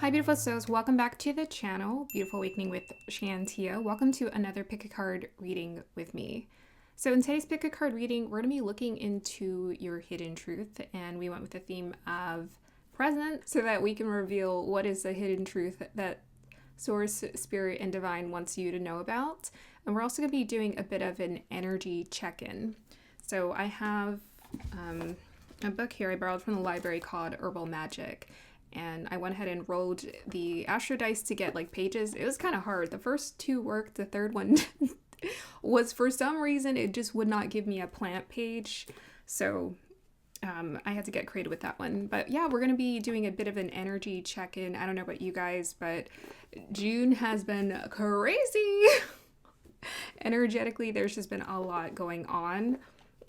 Hi beautiful souls, welcome back to the channel, Beautiful Awakening with Shantia. Welcome to another pick a card reading with me. So in today's pick a card reading, we're going to be looking into your hidden truth, and we went with the theme of present so that we can reveal what is the hidden truth that Source, Spirit, and Divine wants you to know about. And we're also going to be doing a bit of an energy check-in. So I have a book here I borrowed from the library called Herbal Magic. And I went ahead and rolled the astro dice to get like pages. It was kind of hard. The first two worked. The third one was, for some reason, it just would not give me a plant page. So I had to get creative with that one. But yeah, we're going to be doing a bit of an energy check-in. I don't know about you guys, but June has been crazy. Energetically, there's just been a lot going on.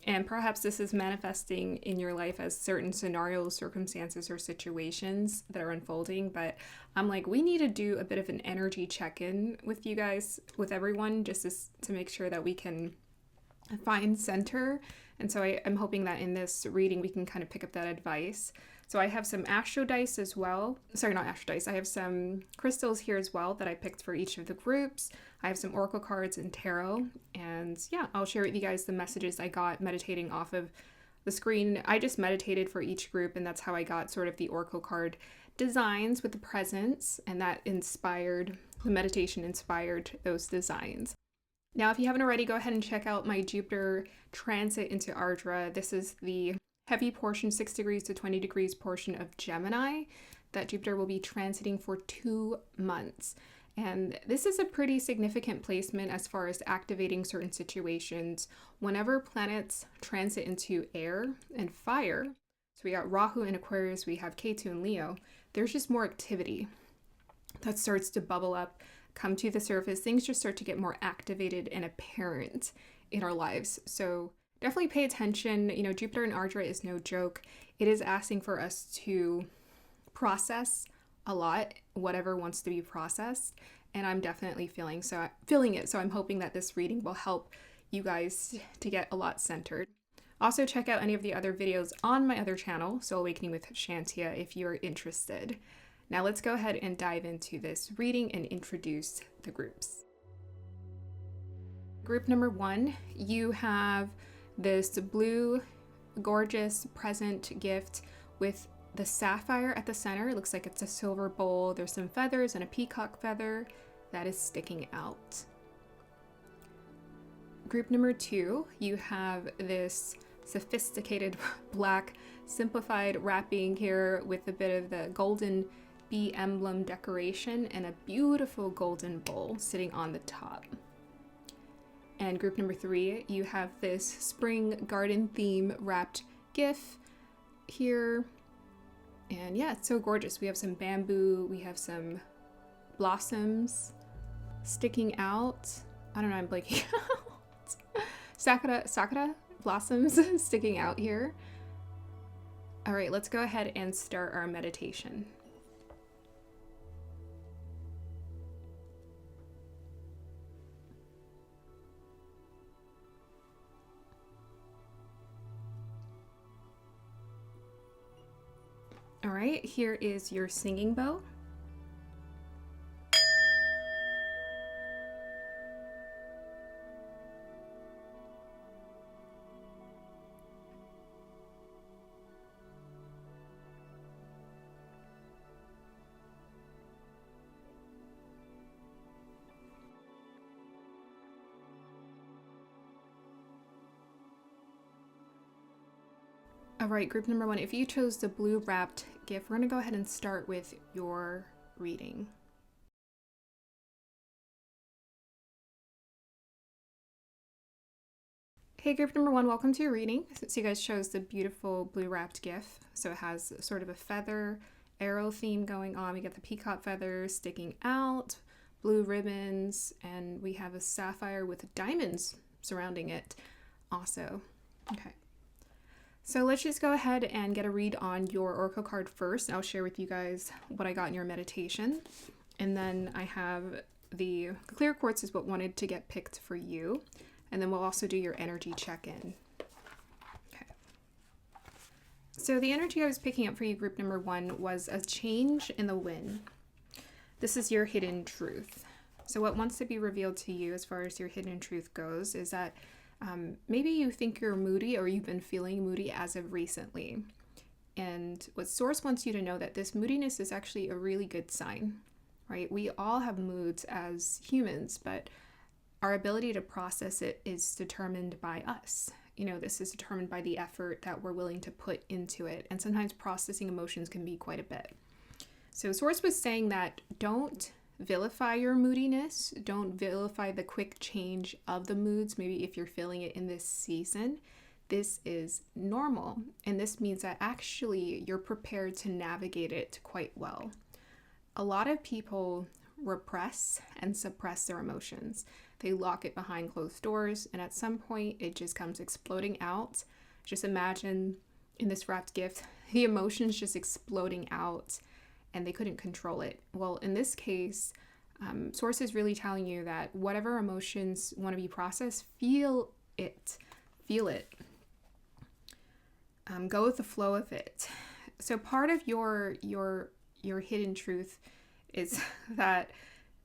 And perhaps this is manifesting in your life as certain scenarios, circumstances, or situations that are unfolding. But I'm like, we need to do a bit of an energy check-in with you guys, with everyone, just to make sure that we can find center. And so I'm hoping that in this reading, we can kind of pick up that advice. So I have some astro dice as well. Sorry, not astro dice. I have some crystals here as well that I picked for each of the groups. I have some oracle cards and tarot. And yeah, I'll share with you guys the messages I got meditating off of the screen. I just meditated for each group, and that's how I got sort of the oracle card designs with the presents, and that inspired, the meditation inspired those designs. Now, if you haven't already, go ahead and check out my Jupiter transit into Ardra. This is the heavy portion, 6 degrees to 20 degrees portion of Gemini that Jupiter will be transiting for 2 months. And this is a pretty significant placement as far as activating certain situations. Whenever planets transit into air and fire, so we got Rahu in Aquarius, we have Ketu in Leo, there's just more activity that starts to bubble up, come to the surface. Things just start to get more activated and apparent in our lives. So definitely pay attention. You know, Jupiter in Ardra is no joke. It is asking for us to process a lot, whatever wants to be processed. And I'm definitely feeling it. So I'm hoping that this reading will help you guys to get a lot centered. Also, check out any of the other videos on my other channel, Soul Awakening with Shantia, if you're interested. Now let's go ahead and dive into this reading and introduce the groups. Group number 1, you have this blue, gorgeous present gift with the sapphire at the center. It looks like it's a silver bowl. There's some feathers and a peacock feather that is sticking out. Group number 2, you have this sophisticated black simplified wrapping here with a bit of the golden bee emblem decoration and a beautiful golden bowl sitting on the top. And group number 3, you have this spring garden theme wrapped GIF here. And yeah, it's so gorgeous. We have some bamboo, we have some blossoms sticking out. I don't know, I'm blanking out. Sakura blossoms sticking out here. All right, let's go ahead and start our meditation. All right, here is your singing bowl. All right, group number 1, if you chose the blue wrapped gift, we're going to go ahead and start with your reading. Hey, group number 1, welcome to your reading. So you guys chose the beautiful blue wrapped gift. So it has sort of a feather arrow theme going on. We got the peacock feathers sticking out, blue ribbons, and we have a sapphire with diamonds surrounding it also. Okay. So let's just go ahead and get a read on your oracle card first. I'll share with you guys what I got in your meditation. And then I have the clear quartz is what wanted to get picked for you. And then we'll also do your energy check-in. Okay. So the energy I was picking up for you, group number 1, was a change in the wind. This is your hidden truth. So what wants to be revealed to you as far as your hidden truth goes is that maybe you think you're moody, or you've been feeling moody as of recently. And what Source wants you to know, that this moodiness is actually a really good sign, right? We all have moods as humans, but our ability to process it is determined by us. This is determined by the effort that we're willing to put into it. And sometimes processing emotions can be quite a bit. So Source was saying that don't vilify your moodiness. Don't vilify the quick change of the moods. Maybe if you're feeling it in this season, this is normal. And this means that actually you're prepared to navigate it quite well. A lot of people repress and suppress their emotions. They lock it behind closed doors, and at some point it just comes exploding out. Just imagine in this wrapped gift, the emotions just exploding out, and they couldn't control it. Well, in this case, Source is really telling you that whatever emotions want to be processed, feel it. Feel it. Go with the flow of it. So part of your hidden truth is that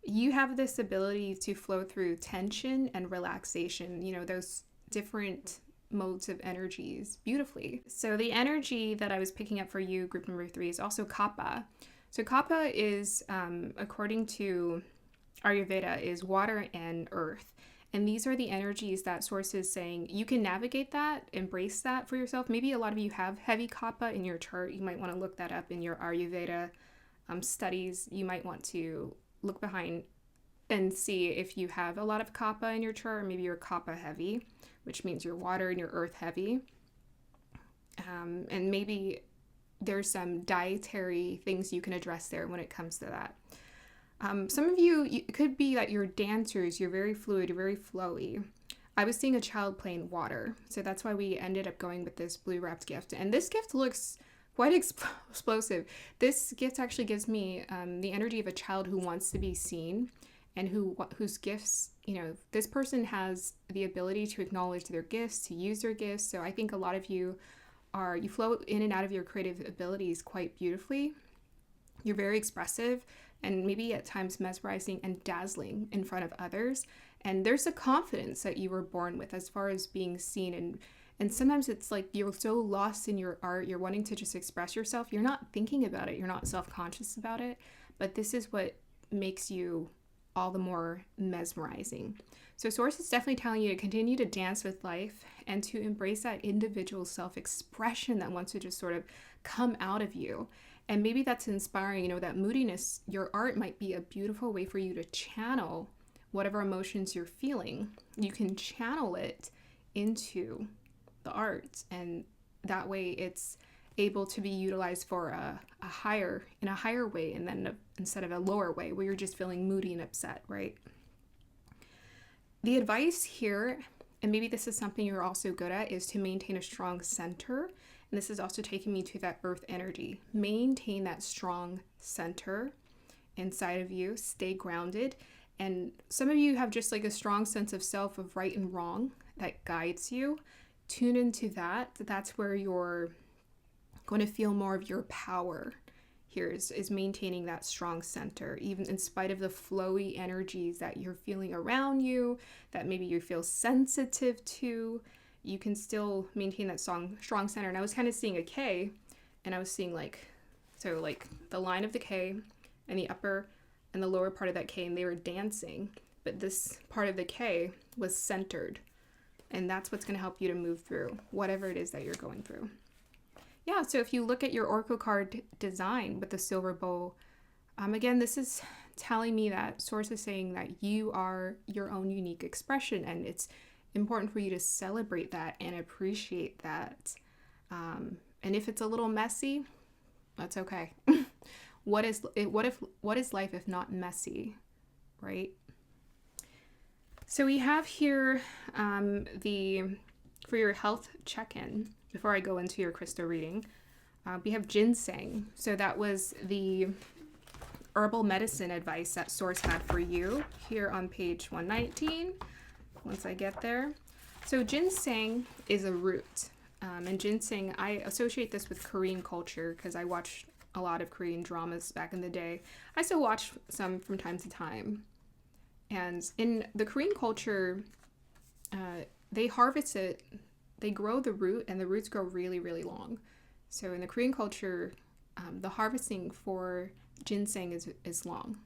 you have this ability to flow through tension and relaxation, those different modes of energies beautifully. So the energy that I was picking up for you, group number 3, is also Kapha. So Kapha is, according to Ayurveda, is water and earth. And these are the energies that Source is saying you can navigate that, embrace that for yourself. Maybe a lot of you have heavy Kapha in your chart. You might want to look that up in your Ayurveda studies. You might want to look behind and see if you have a lot of Kapha in your chart, or maybe you're Kapha heavy, which means you're water and you're earth heavy. And maybe there's some dietary things you can address there when it comes to that. Some of you, it could be that you're dancers, you're very fluid, you're very flowy. I was seeing a child playing water, so that's why we ended up going with this blue wrapped gift. And this gift looks quite explosive. This gift actually gives me the energy of a child who wants to be seen, and whose gifts, this person has the ability to acknowledge their gifts, to use their gifts. So I think a lot of you flow in and out of your creative abilities quite beautifully. You're very expressive, and maybe at times mesmerizing and dazzling in front of others. And there's a confidence that you were born with as far as being seen. And sometimes it's like you're so lost in your art, you're wanting to just express yourself. You're not thinking about it. You're not self-conscious about it. But this is what makes you all the more mesmerizing. So Source is definitely telling you to continue to dance with life and to embrace that individual self-expression that wants to just sort of come out of you. And maybe that's inspiring, that moodiness, your art might be a beautiful way for you to channel whatever emotions you're feeling. You can channel it into the art, and that way it's able to be utilized for a higher way, and then instead of a lower way where you're just feeling moody and upset, right? The advice here, and maybe this is something you're also good at, is to maintain a strong center. And this is also taking me to that earth energy. Maintain that strong center inside of you. Stay grounded. And some of you have just like a strong sense of self, of right and wrong, that guides you. Tune into that. That's where you're going to feel more of your power. Here is maintaining that strong center, even in spite of the flowy energies that you're feeling around you, that maybe you feel sensitive to. You can still maintain that strong center. And I was kind of seeing a K, and I was seeing like the line of the K and the upper and the lower part of that K, and they were dancing, but this part of the K was centered. And that's what's going to help you to move through whatever it is that you're going through. Yeah, so if you look at your Oracle card design with the silver bowl, again, this is telling me that Source is saying that you are your own unique expression, and it's important for you to celebrate that and appreciate that. And if it's a little messy, that's okay. What is life if not messy, right? So we have here for your health check-in, before I go into your crystal reading, we have ginseng. So that was the herbal medicine advice that Source had for you here on page 119. Once I get there. So ginseng is a root. And ginseng, I associate this with Korean culture because I watched a lot of Korean dramas back in the day. I still watch some from time to time. And in the Korean culture, they harvest it, they grow the root, and the roots grow really, really long. So in the Korean culture, the harvesting for ginseng is long.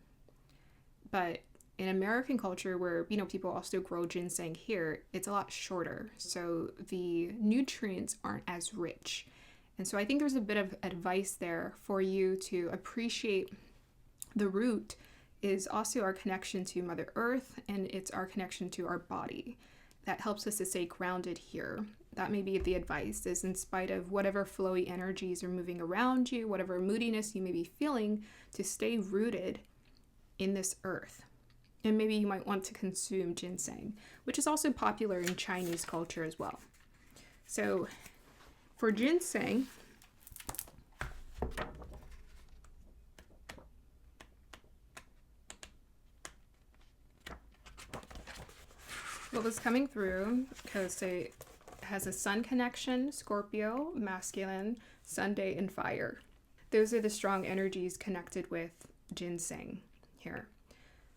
But in American culture, where, you know, people also grow ginseng here, it's a lot shorter. So the nutrients aren't as rich. And so I think there's a bit of advice there for you to appreciate the root is also our connection to Mother Earth, and it's our connection to our body. That helps us to stay grounded here. That may be the advice, is in spite of whatever flowy energies are moving around you, whatever moodiness you may be feeling, to stay rooted in this earth. And maybe you might want to consume ginseng, which is also popular in Chinese culture as well. So for ginseng, what was coming through, because it has a sun connection, Scorpio, masculine, Sunday, and fire. Those are the strong energies connected with ginseng here.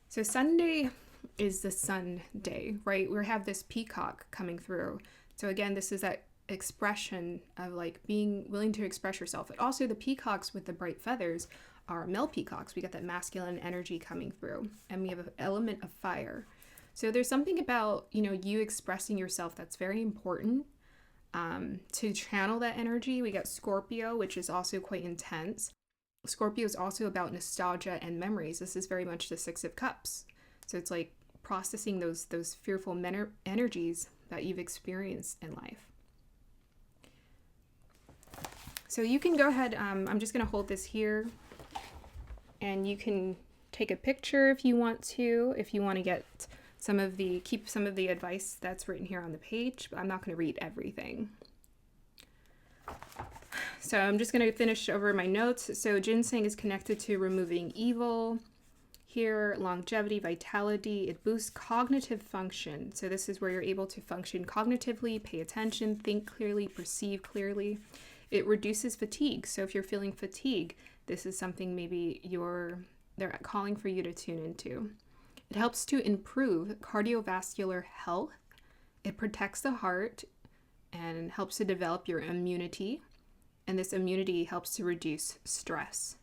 So Sunday is the sun day, right? We have this peacock coming through. So again, this is that expression of like being willing to express yourself. But also the peacocks with the bright feathers are male peacocks. We got that masculine energy coming through, and we have an element of fire. So there's something about, you know, you expressing yourself that's very important to channel that energy. We got Scorpio, which is also quite intense. Scorpio is also about nostalgia and memories. This is very much the Six of Cups. So it's like processing those fearful energies that you've experienced in life. So you can go ahead, I'm just going to hold this here, and you can take a picture if you want to get keep some of the advice that's written here on the page, but I'm not going to read everything. So I'm just going to finish over my notes. So ginseng is connected to removing evil here, longevity, vitality. It boosts cognitive function. So this is where you're able to function cognitively, pay attention, think clearly, perceive clearly. It reduces fatigue. So if you're feeling fatigue, this is something maybe they're calling for you to tune into. It helps to improve cardiovascular health. It protects the heart and helps to develop your immunity. And this immunity helps to reduce stress.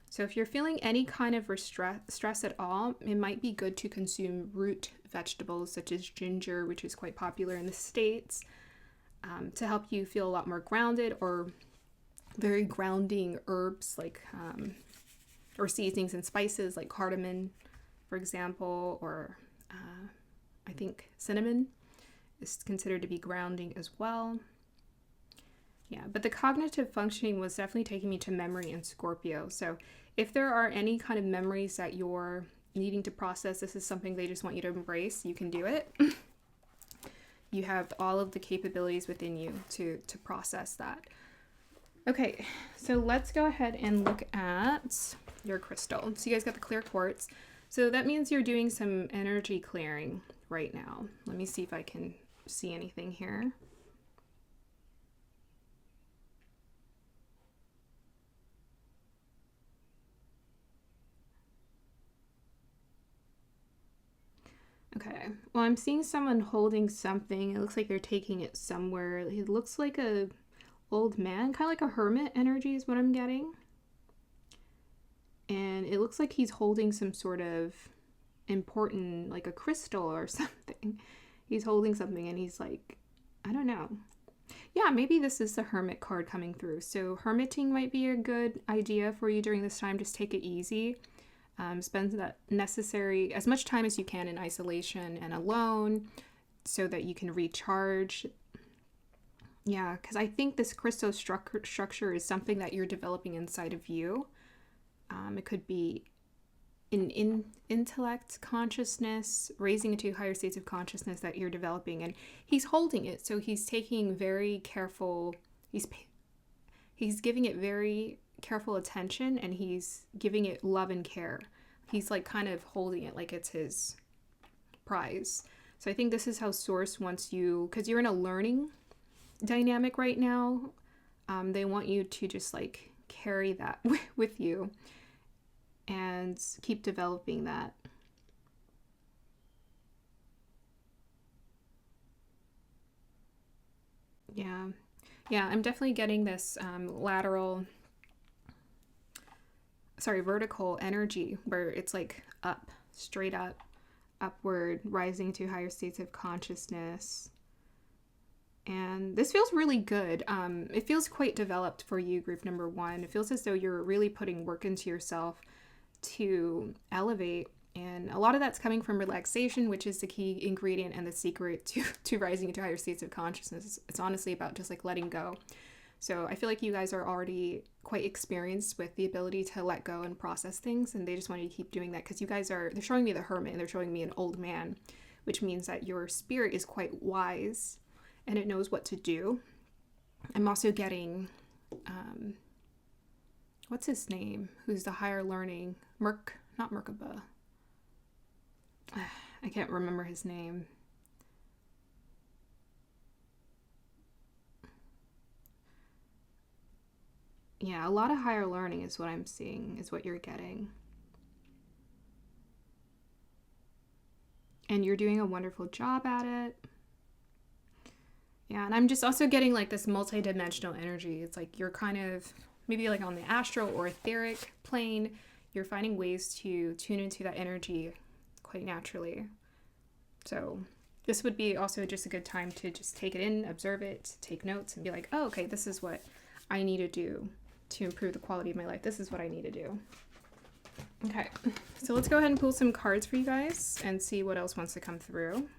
So if you're feeling any kind of stress at all, it might be good to consume root vegetables such as ginger, which is quite popular in the States, to help you feel a lot more grounded, or very grounding herbs like or seasonings and spices like cardamom, for example, or I think cinnamon is considered to be grounding as well. Yeah, but the cognitive functioning was definitely taking me to memory and Scorpio. So if there are any kind of memories that you're needing to process, this is something they just want you to embrace. You can do it. You have all of the capabilities within you to process that. Okay, so let's go ahead and look at your crystal. So you guys got the clear quartz. So that means you're doing some energy clearing right now. Let me see if I can see anything here. Okay, well, I'm seeing someone holding something. It looks like they're taking it somewhere. It looks like a old man, kind of like a hermit energy is what I'm getting. And it looks like he's holding some sort of important, like a crystal or something. He's holding something and he's like, I don't know. Yeah, maybe this is the hermit card coming through. So hermiting might be a good idea for you during this time. Just take it easy. Spend that necessary, as much time as you can in isolation and alone so that you can recharge. Yeah, because I think this crystal structure is something that you're developing inside of you. It could be in intellect, consciousness, raising into higher states of consciousness that you're developing. And he's holding it, so he's taking very careful, he's giving it very careful attention, and he's giving it love and care. He's like kind of holding it like it's his prize. So I think this is how Source wants you, because you're in a learning dynamic right now. They want you to just like carry that with you and keep developing that. Yeah. Yeah, I'm definitely getting this vertical energy where it's like up, straight up, upward, rising to higher states of consciousness. And this feels really good. It feels quite developed for you, group number 1. It feels as though you're really putting work into yourself to elevate. And a lot of that's coming from relaxation, which is the key ingredient and the secret to rising into higher states of consciousness. It's honestly about just like letting go. So I feel like you guys are already quite experienced with the ability to let go and process things. And they just want you to keep doing that because you guys they're showing me the hermit and they're showing me an old man, which means that your spirit is quite wise and it knows what to do. I'm also getting, what's his name? Who's the higher learning? Not Merkaba. I can't remember his name. Yeah, a lot of higher learning is what I'm seeing, is what you're getting. And you're doing a wonderful job at it. Yeah, and I'm just also getting like this multi-dimensional energy. It's like you're kind of maybe like on the astral or etheric plane. You're finding ways to tune into that energy quite naturally. So this would be also just a good time to just take it in, observe it, take notes, and be like, oh, okay, this is what I need to do to improve the quality of my life. This is what I need to do. Okay, so let's go ahead and pull some cards for you guys and see what else wants to come through.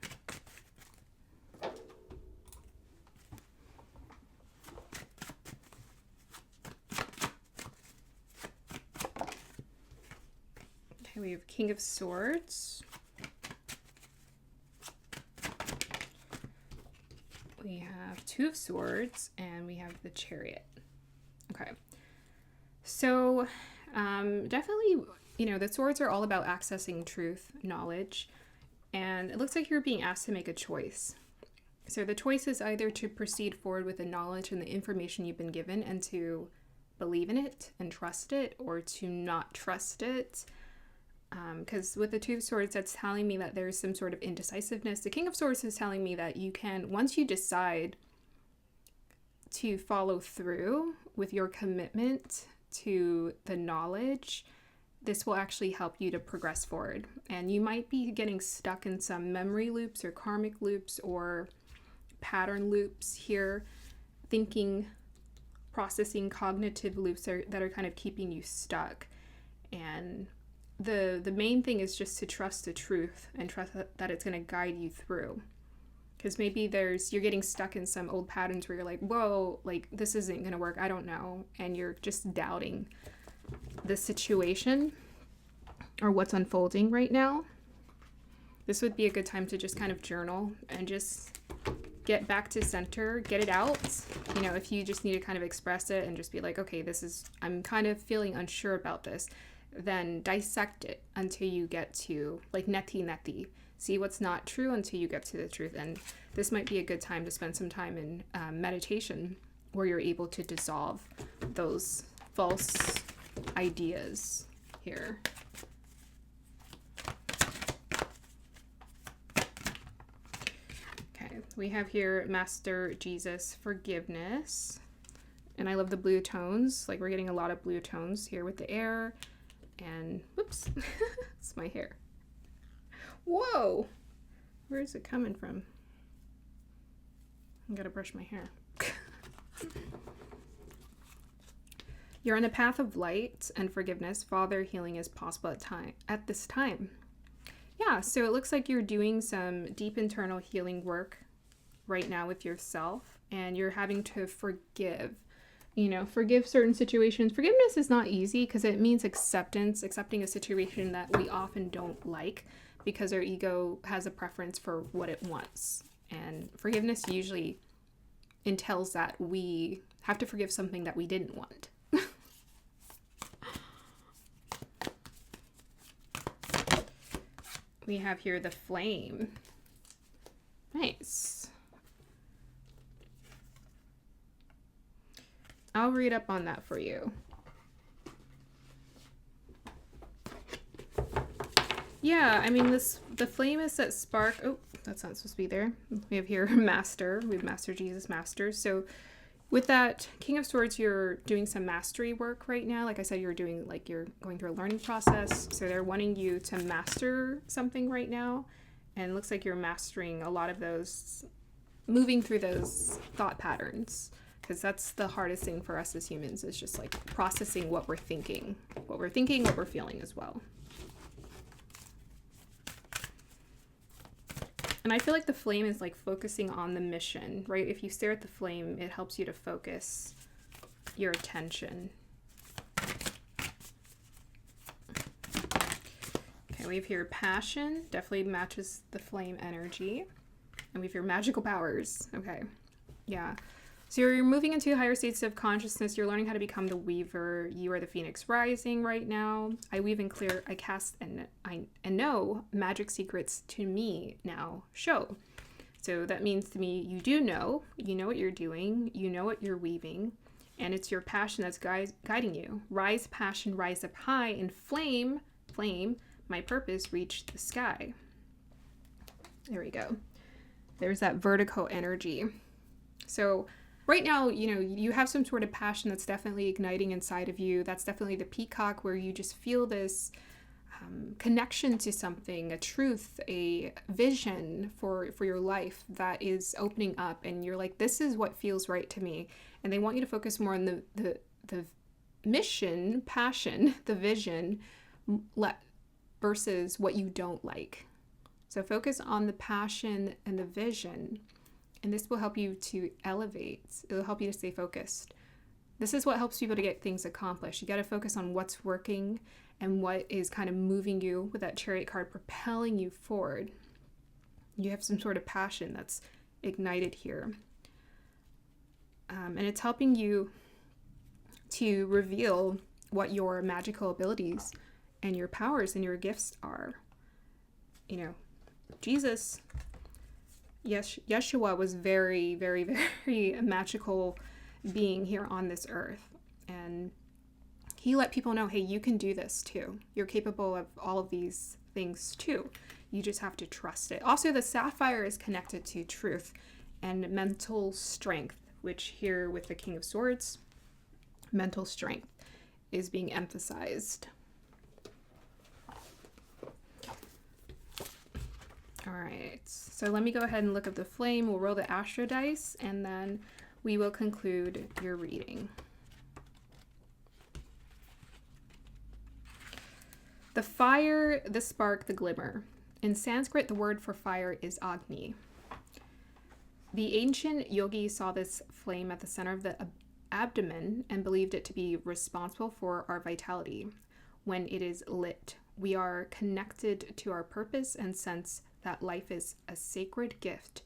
Okay, we have King of Swords. We have Two of Swords, and we have the Chariot. Okay, so definitely, the swords are all about accessing truth, knowledge, and it looks like you're being asked to make a choice. So the choice is either to proceed forward with the knowledge and the information you've been given and to believe in it and trust it, or to not trust it. Because with the Two of Swords, that's telling me that there's some sort of indecisiveness. The King of Swords is telling me that you can, once you decide to follow through with your commitment to the knowledge, this will actually help you to progress forward. And you might be getting stuck in some memory loops or karmic loops or pattern loops here, thinking, processing, cognitive loops that are kind of keeping you stuck. And the main thing is just to trust the truth and trust that it's going to guide you through. Because maybe you're getting stuck in some old patterns where you're like, whoa, like this isn't going to work. I don't know. And you're just doubting the situation or what's unfolding right now. This would be a good time to just kind of journal and just get back to center, get it out. If you just need to kind of express it and just be like, okay, I'm kind of feeling unsure about this, then dissect it until you get to like neti. See what's not true until you get to the truth. And this might be a good time to spend some time in meditation where you're able to dissolve those false ideas here. Okay, we have here Master Jesus, forgiveness. And I love the blue tones. Like we're getting a lot of blue tones here with the air. And whoops, it's my hair. Whoa, where is it coming from? I gotta brush my hair. You're on the path of light and forgiveness. Father, healing is possible at this time. Yeah, so it looks like you're doing some deep internal healing work right now with yourself, and you're having to forgive. Forgive certain situations. Forgiveness is not easy because it means accepting a situation that we often don't like because our ego has a preference for what it wants. And forgiveness usually entails that we have to forgive something that we didn't want. We have here the flame. Nice. I'll read up on that for you. Yeah, I mean, the flame is that spark. Oh, that's not supposed to be there. We have here Master. We have Master Jesus, Master. So with that King of Swords, you're doing some mastery work right now. Like I said, you're going through a learning process. So they're wanting you to master something right now. And it looks like you're mastering a lot of those, moving through those thought patterns. Because that's the hardest thing for us as humans, is just like processing what we're thinking, what we're feeling as well. And I feel like the flame is like focusing on the mission, right? If you stare at the flame, it helps you to focus your attention. Okay, we have here passion, definitely matches the flame energy. And we have your magical powers. Okay, yeah. So you're moving into higher states of consciousness. You're learning how to become the weaver. You are the phoenix rising right now. I weave and clear, I cast and know magic secrets to me now show. So that means to me, you know what you're doing, you know what you're weaving, and it's your passion that's guiding you. Rise passion, rise up high, and flame, my purpose, reach the sky. There we go. There's that vertical energy. So right now, you have some sort of passion that's definitely igniting inside of you. That's definitely the peacock, where you just feel this connection to something, a truth, a vision for your life that is opening up. And you're like, this is what feels right to me. And they want you to focus more on the mission, passion, the vision, versus what you don't like. So focus on the passion and the vision. And this will help you to elevate. It'll help you to stay focused. This is what helps people to get things accomplished. You got to focus on what's working and what is kind of moving you with that Chariot card, propelling you forward. You have some sort of passion that's ignited here. And it's helping you to reveal what your magical abilities and your powers and your gifts are. Jesus, Yeshua was very, very, very magical being here on this earth. And he let people know, hey, you can do this too. You're capable of all of these things too. You just have to trust it. Also, the sapphire is connected to truth and mental strength, which here with the King of Swords, mental strength is being emphasized. All right, so let me go ahead and look up the flame. We'll roll the astro dice, and then we will conclude your reading. The fire, the spark, the glimmer. In Sanskrit, the word for fire is Agni. The ancient yogi saw this flame at the center of the abdomen and believed it to be responsible for our vitality. When it is lit, we are connected to our purpose and sense that life is a sacred gift.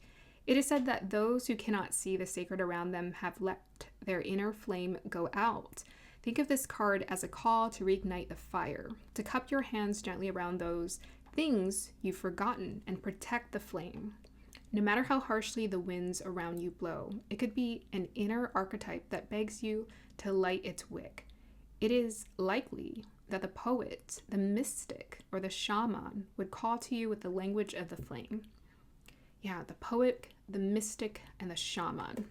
It is said that those who cannot see the sacred around them have let their inner flame go out. Think of this card as a call to reignite the fire, to cup your hands gently around those things you've forgotten and protect the flame. No matter how harshly the winds around you blow, it could be an inner archetype that begs you to light its wick. It is likely that the poet, the mystic, or the shaman would call to you with the language of the flame. Yeah, the poet, the mystic, and the shaman.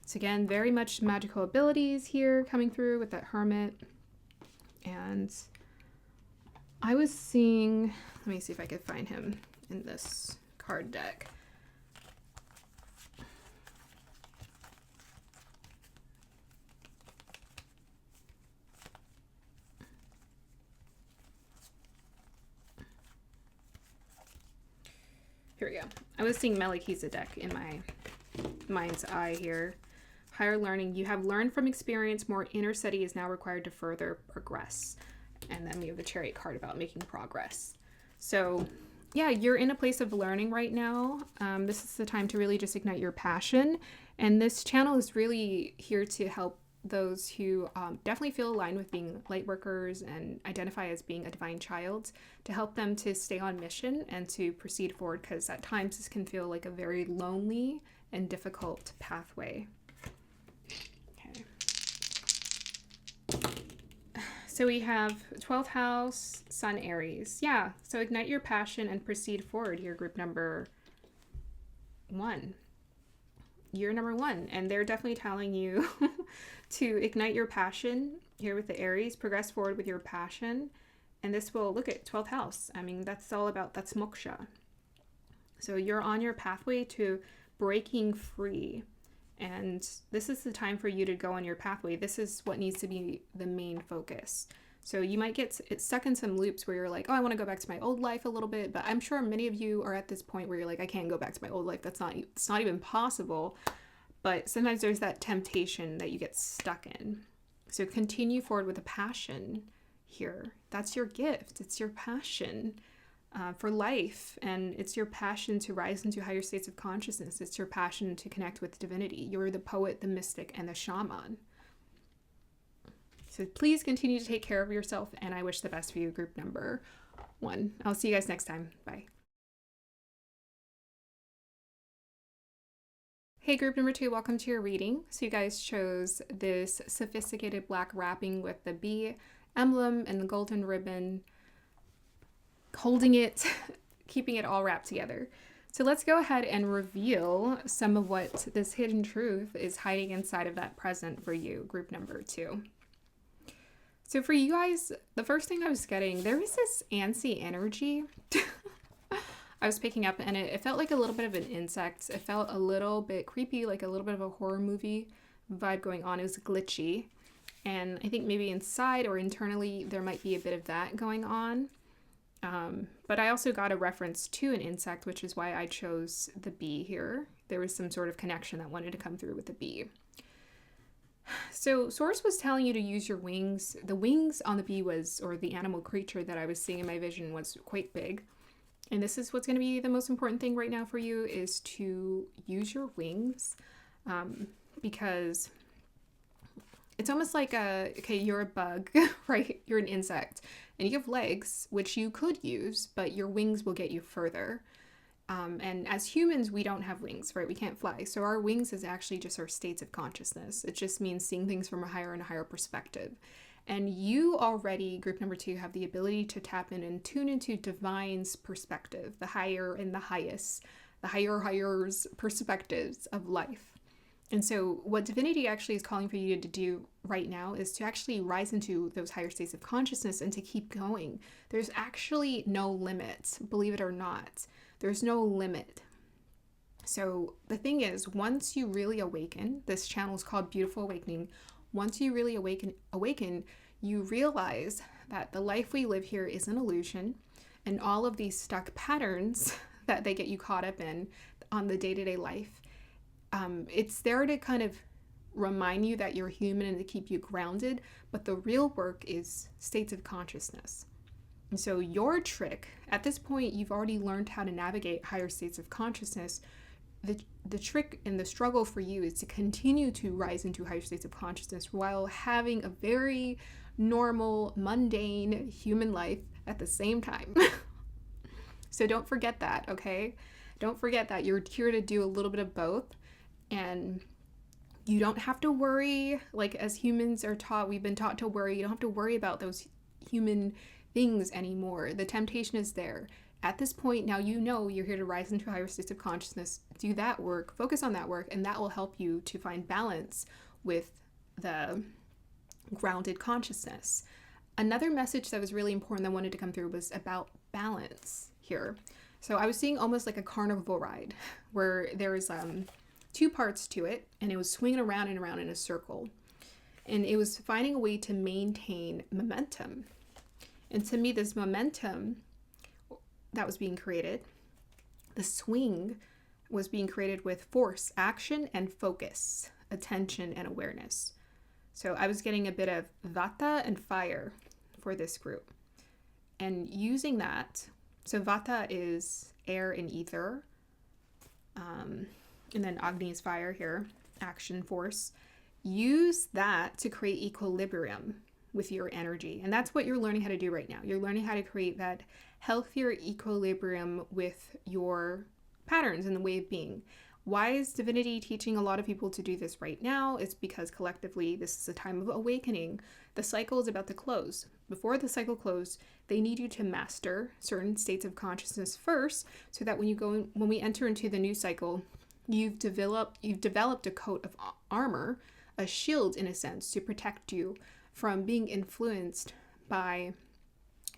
So again, very much magical abilities here coming through with that hermit. And I was seeing, let me see if I could find him in this card deck. Here we go. I was seeing Melchizedek in my mind's eye here. Higher learning. You have learned from experience. More inner study is now required to further progress. And then we have the Chariot card about making progress. So yeah, you're in a place of learning right now. This is the time to really just ignite your passion. And this channel is really here to help those who definitely feel aligned with being light workers and identify as being a divine child, to help them to stay on mission and to proceed forward, because at times this can feel like a very lonely and difficult pathway. Okay. So we have 12th house, Sun, Aries. Yeah, so ignite your passion and proceed forward here, group number 1. You're number 1, and they're definitely telling you to ignite your passion here with the Aries, progress forward with your passion, and this will, look at 12th house. I mean, that's all about, that's moksha. So you're on your pathway to breaking free, and this is the time for you to go on your pathway. This is what needs to be the main focus. So you might get stuck in some loops where you're like, oh, I want to go back to my old life a little bit, but I'm sure many of you are at this point where you're like, I can't go back to my old life. It's not even possible. But sometimes there's that temptation that you get stuck in. So continue forward with a passion here. That's your gift. It's your passion for life, and it's your passion to rise into higher states of consciousness. It's your passion to connect with divinity. You're the poet, the mystic, and the shaman. So please continue to take care of yourself, and I wish the best for you, group number 1. I'll see you guys next time. Bye. Hey, group number 2, welcome to your reading. So you guys chose this sophisticated black wrapping with the bee emblem and the golden ribbon, holding it, keeping it all wrapped together. So let's go ahead and reveal some of what this hidden truth is hiding inside of that present for you, group number 2. So for you guys, the first thing I was getting, there was this antsy energy I was picking up, and it felt like a little bit of an insect. It felt a little bit creepy, like a little bit of a horror movie vibe going on. It was glitchy, and I think maybe inside or internally there might be a bit of that going on. But I also got a reference to an insect, which is why I chose the bee here. There was some sort of connection that wanted to come through with the bee. So Source was telling you to use your wings. The wings on the bee was, or the animal creature that I was seeing in my vision, was quite big. And this is what's going to be the most important thing right now for you, is to use your wings, because it's almost like okay, you're a bug, right? You're an insect, and you have legs, which you could use, but your wings will get you further. And as humans, we don't have wings, right? We can't fly. So our wings is actually just our states of consciousness. It just means seeing things from a higher and higher perspective. And you already, group number 2, have the ability to tap in and tune into divine's perspective, the higher and the highest, the higher's perspectives of life. And so what divinity actually is calling for you to do right now is to actually rise into those higher states of consciousness and to keep going. There's actually no limit, believe it or not. There's no limit. So the thing is, once you really awaken, this channel is called Beautiful Awakening. Once you really awaken, you realize that the life we live here is an illusion, and all of these stuck patterns that they get you caught up in on the day-to-day life, it's there to kind of remind you that you're human and to keep you grounded, but the real work is states of consciousness. And so your trick, at this point, you've already learned how to navigate higher states of consciousness. The trick and the struggle for you is to continue to rise into higher states of consciousness while having a very normal, mundane human life at the same time. So don't forget that, okay? Don't forget that you're here to do a little bit of both, and you don't have to worry. Like, as humans are taught, we've been taught to worry. You don't have to worry about those human things anymore. The temptation is there. At this point, now you know you're here to rise into higher states of consciousness. Do that work, focus on that work, and that will help you to find balance with the grounded consciousness. Another message that was really important that wanted to come through was about balance here. So I was seeing almost like a carnival ride where there was 2 parts to it, and it was swinging around and around in a circle. And it was finding a way to maintain momentum. And to me, this momentum that was being created, the swing was being created with force, action, and focus, attention, and awareness. So I was getting a bit of vata and fire for this group. And using that, so vata is air and ether, and then Agni is fire here, action, force. Use that to create equilibrium with your energy. And that's what you're learning how to do right now. You're learning how to create that healthier equilibrium with your patterns and the way of being. Why is divinity teaching a lot of people to do this right now? It's because collectively this is a time of awakening. The cycle is about to close. Before the cycle closes, they need you to master certain states of consciousness first, so that when we enter into the new cycle, you've developed a coat of armor, a shield in a sense, to protect you from being influenced by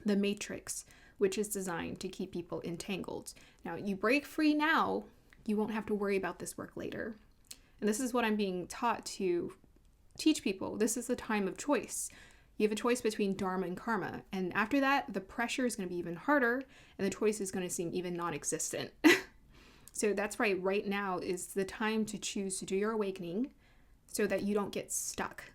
the matrix, which is designed to keep people entangled. Now, you break free now, you won't have to worry about this work later. And this is what I'm being taught to teach people. This is the time of choice. You have a choice between dharma and karma. And after that, the pressure is going to be even harder, and the choice is going to seem even non-existent. So that's right. Right now is the time to choose to do your awakening so that you don't get stuck.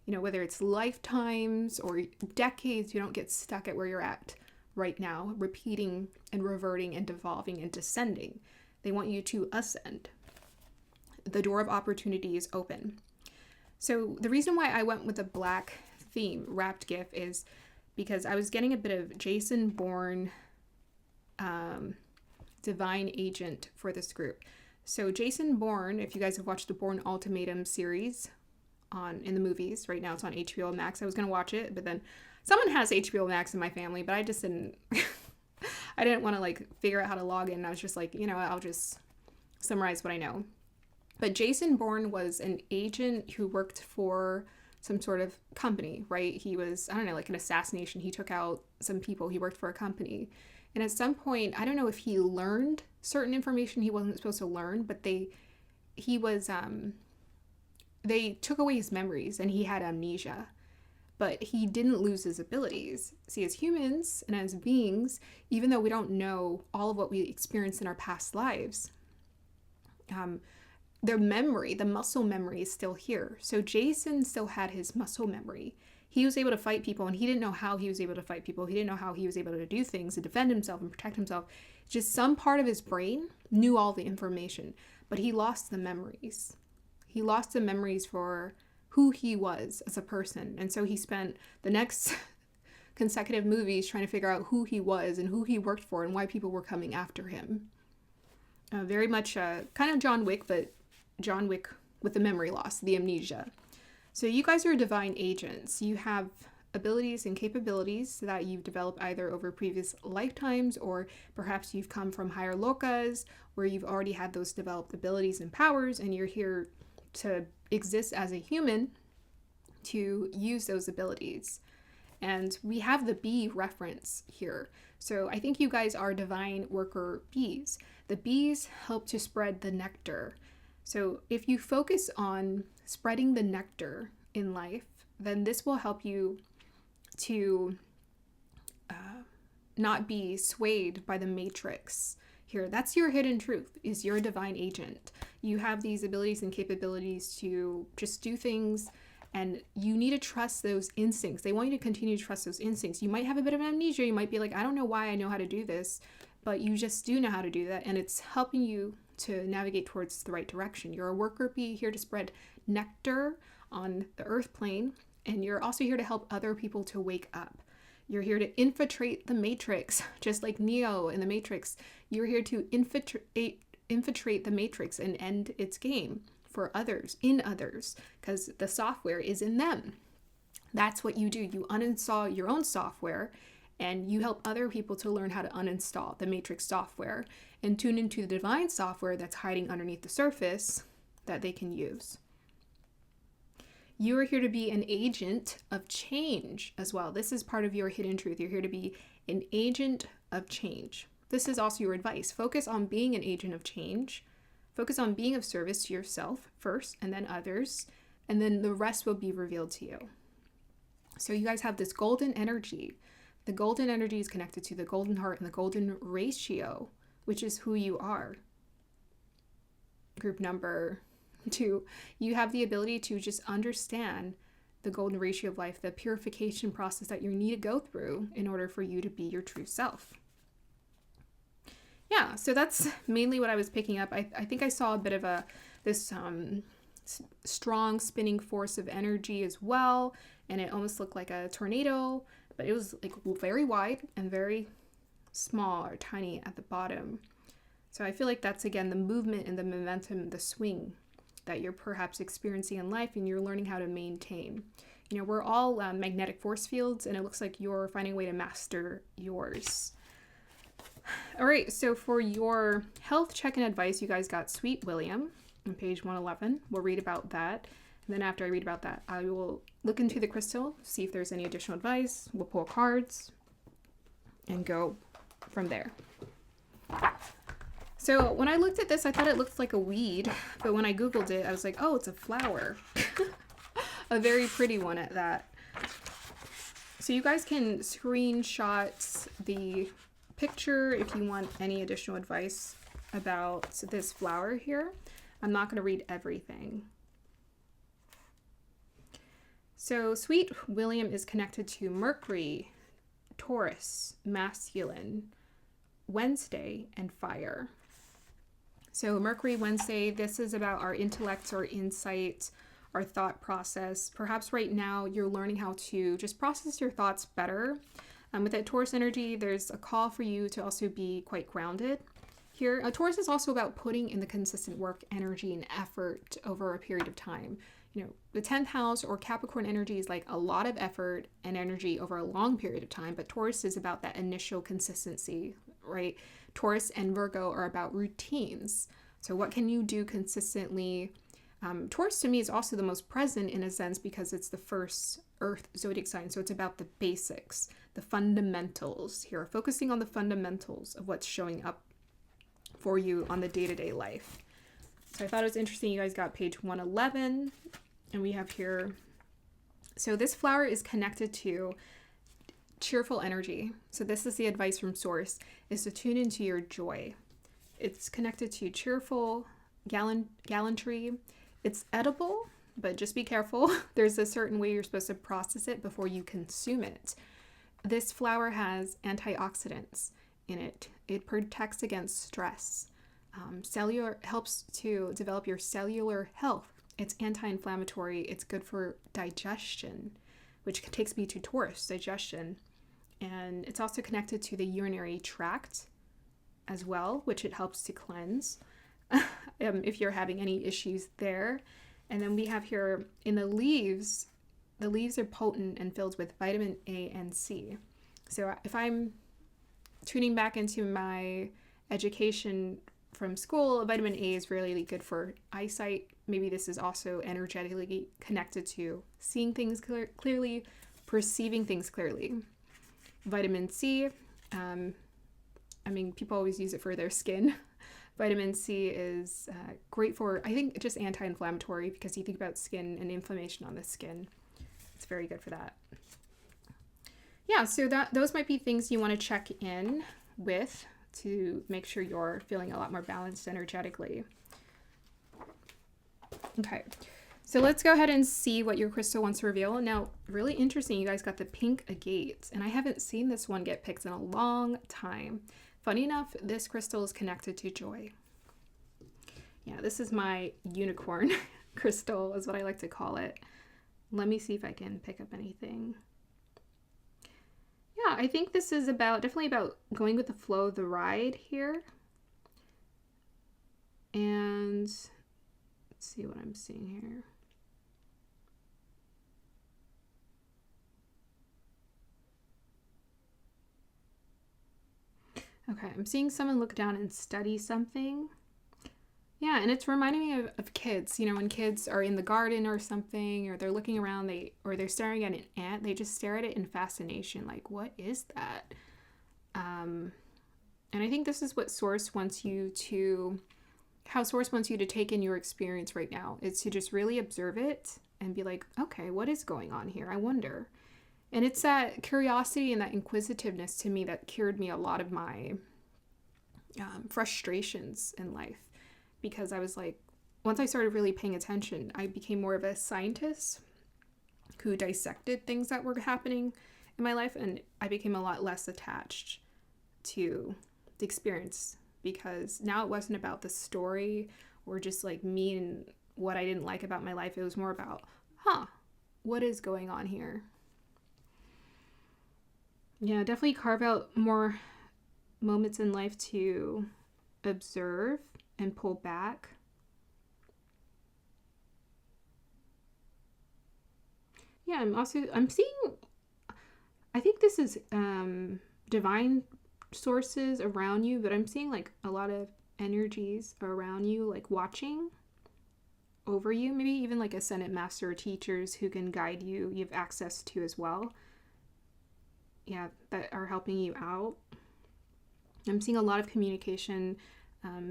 You know, whether it's lifetimes or decades, you don't get stuck at where you're at right now, repeating and reverting and devolving and descending. They want you to ascend. The door of opportunity is open. So the reason why I went with a black theme, wrapped gift, is because I was getting a bit of Jason Bourne divine agent for this group. So Jason Bourne, if you guys have watched the Bourne Ultimatum series in the movies, right now it's on HBO Max. I was going to watch it, but then someone has HBO Max in my family, but I just didn't I didn't want to like figure out how to log in. I was just like, you know, I'll just summarize what I know. But Jason Bourne was an agent who worked for some sort of company, right? He was, I don't know, like an assassination. He took out some people. He worked for a company. And at some point, I don't know if he learned certain information he wasn't supposed to learn, but they took away his memories and he had amnesia. But he didn't lose his abilities. See, as humans and as beings, even though we don't know all of what we experienced in our past lives, the memory, the muscle memory is still here. So Jason still had his muscle memory. He was able to fight people, and he didn't know how he was able to fight people. He didn't know how he was able to do things and defend himself and protect himself. Just some part of his brain knew all the information, but he lost the memories. He lost the memories for who he was as a person. And so he spent the next consecutive movies trying to figure out who he was and who he worked for and why people were coming after him. Very much kind of John Wick, but John Wick with the memory loss, the amnesia. So you guys are divine agents. You have abilities and capabilities that you've developed either over previous lifetimes, or perhaps you've come from higher lokas where you've already had those developed abilities and powers, and you're here to exist as a human to use those abilities. And we have the bee reference here. So I think you guys are divine worker bees. The bees help to spread the nectar. So if you focus on spreading the nectar in life, then this will help you to not be swayed by the matrix here. That's your hidden truth, is your divine agent. You have these abilities and capabilities to just do things, and you need to trust those instincts. They want you to continue to trust those instincts. You might have a bit of amnesia. You might be like, I don't know why I know how to do this, but you just do know how to do that, and it's helping you to navigate towards the right direction. You're a worker bee here to spread nectar on the earth plane, and you're also here to help other people to wake up. You're here to infiltrate the matrix, just like Neo in the Matrix. You're here to infiltrate the matrix and end its game for others, in others, because the software is in them. That's what you do. You uninstall your own software, and you help other people to learn how to uninstall the matrix software and tune into the divine software that's hiding underneath the surface that they can use. You are here to be an agent of change as well. This is part of your hidden truth. You're here to be an agent of change. This is also your advice. Focus on being an agent of change. Focus on being of service to yourself first, and then others, and then the rest will be revealed to you. So you guys have this golden energy. The golden energy is connected to the golden heart and the golden ratio, which is who you are. Group number 2, you have the ability to just understand the golden ratio of life, the purification process that you need to go through in order for you to be your true self. Yeah, so that's mainly what I was picking up. I think I saw a bit of this strong spinning force of energy as well, and it almost looked like a tornado, but it was like very wide and very small or tiny at the bottom. So I feel like that's, again, the movement and the momentum, the swing that you're perhaps experiencing in life, and you're learning how to maintain. You know, we're all magnetic force fields, and it looks like you're finding a way to master yours. All right, so for your health check and advice, you guys got Sweet William on page 111. We'll read about that. And then after I read about that, I will look into the crystal, see if there's any additional advice. We'll pull cards and go from there. So when I looked at this, I thought it looked like a weed, but when I Googled it, I was like, oh, it's a flower. A very pretty one at that. So you guys can screenshot the picture if you want any additional advice about this flower here. I'm not going to read everything. So Sweet William is connected to Mercury, Taurus, masculine, Wednesday, and fire. So Mercury, Wednesday, this is about our intellect, our insight, our thought process. Perhaps right now you're learning how to just process your thoughts better. With that Taurus energy, there's a call for you to also be quite grounded here. Taurus is also about putting in the consistent work, energy, and effort over a period of time. You know, the 10th house or Capricorn energy is like a lot of effort and energy over a long period of time, but Taurus is about that initial consistency, right? Taurus and Virgo are about routines. So what can you do consistently? Taurus to me is also the most present in a sense because it's the first Earth zodiac sign. So it's about the basics, the fundamentals here, focusing on the fundamentals of what's showing up for you on the day-to-day life. So I thought it was interesting. You guys got page 111, and we have here. So this flower is connected to cheerful energy. So this is the advice from source, is to tune into your joy. It's connected to cheerful gallantry. It's edible, but just be careful. There's a certain way you're supposed to process it before you consume it. This flower has antioxidants in it. It protects against stress. Cellular helps to develop your cellular health. It's anti-inflammatory. It's good for digestion, which takes me to Taurus, digestion. And it's also connected to the urinary tract as well, which it helps to cleanse if you're having any issues there. And then we have here in the leaves are potent and filled with vitamin A and C. So if I'm tuning back into my education from school, vitamin A is really good for eyesight. Maybe this is also energetically connected to seeing things clearly, perceiving things clearly. Vitamin C, people always use it for their skin. Vitamin C is great for, I think, just anti-inflammatory, because you think about skin and inflammation on the skin. It's very good for that. Yeah, so those might be things you want to check in with to make sure you're feeling a lot more balanced energetically. Okay, so let's go ahead and see what your crystal wants to reveal. Now, really interesting, you guys got the pink agate, and I haven't seen this one get picked in a long time. Funny enough, this crystal is connected to joy. Yeah, this is my unicorn crystal, is what I like to call it. Let me see if I can pick up anything. Yeah, I think this is definitely about going with the flow of the ride here. And let's see what I'm seeing here. Okay, I'm seeing someone look down and study something. Yeah, and it's reminding me of kids. You know, when kids are in the garden or something, or they're looking around, they're staring at an ant, they just stare at it in fascination. Like, what is that? And I think this is what Source wants you to, how Source wants you to take in your experience right now. It's to just really observe it and be like, okay, what is going on here? I wonder. And it's that curiosity and that inquisitiveness to me that cured me a lot of my frustrations in life. Because I was like, once I started really paying attention, I became more of a scientist who dissected things that were happening in my life. And I became a lot less attached to the experience, because now it wasn't about the story or just like me and what I didn't like about my life. It was more about, what is going on here? Yeah, definitely carve out more moments in life to observe and pull back. Yeah, I'm seeing, I think this is divine sources around you, but I'm seeing like a lot of energies around you, like watching over you, maybe even like ascended master teachers who can guide you, you have access to as well. Yeah, that are helping you out. I'm seeing a lot of communication,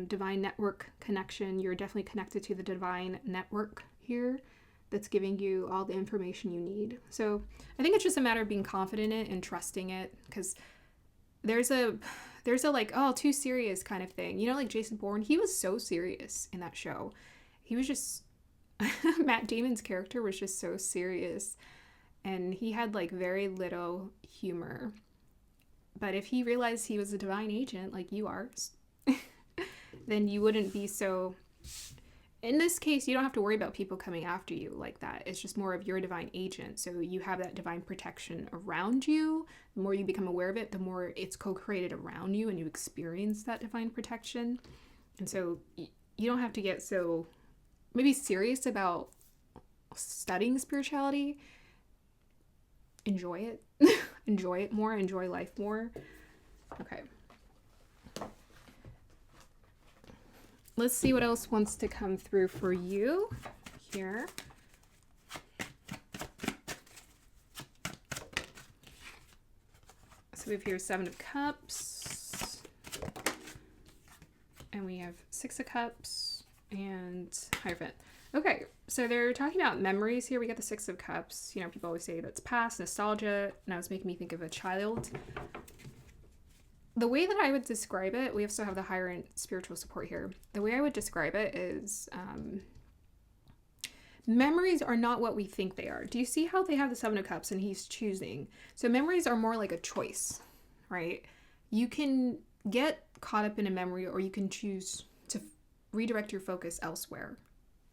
divine network connection. You're definitely connected to the divine network here that's giving you all the information you need. So I think it's just a matter of being confident in it and trusting it, because there's a like, oh, too serious kind of thing. You know, like Jason Bourne, he was so serious in that show. He was just, Matt Damon's character was just so serious, and he had like very little humor. But if he realized he was a divine agent like you are, then you wouldn't be so... In this case, you don't have to worry about people coming after you like that. It's just more of your divine agent. So you have that divine protection around you. The more you become aware of it, the more it's co-created around you and you experience that divine protection. And so you don't have to get so maybe serious about studying spirituality. Enjoy it. Enjoy it more. Enjoy life more. Okay. Let's see what else wants to come through for you here. So we have here 7 of Cups. And we have 6 of Cups and Hierophant. Okay, so they're talking about memories here. We got the 6 of Cups. You know, people always say that's past, nostalgia. Now it's making me think of a child. The way that I would describe it, we also have the higher end spiritual support here. The way I would describe it is memories are not what we think they are. Do you see how they have the 7 of Cups and he's choosing? So memories are more like a choice, right? You can get caught up in a memory, or you can choose to redirect your focus elsewhere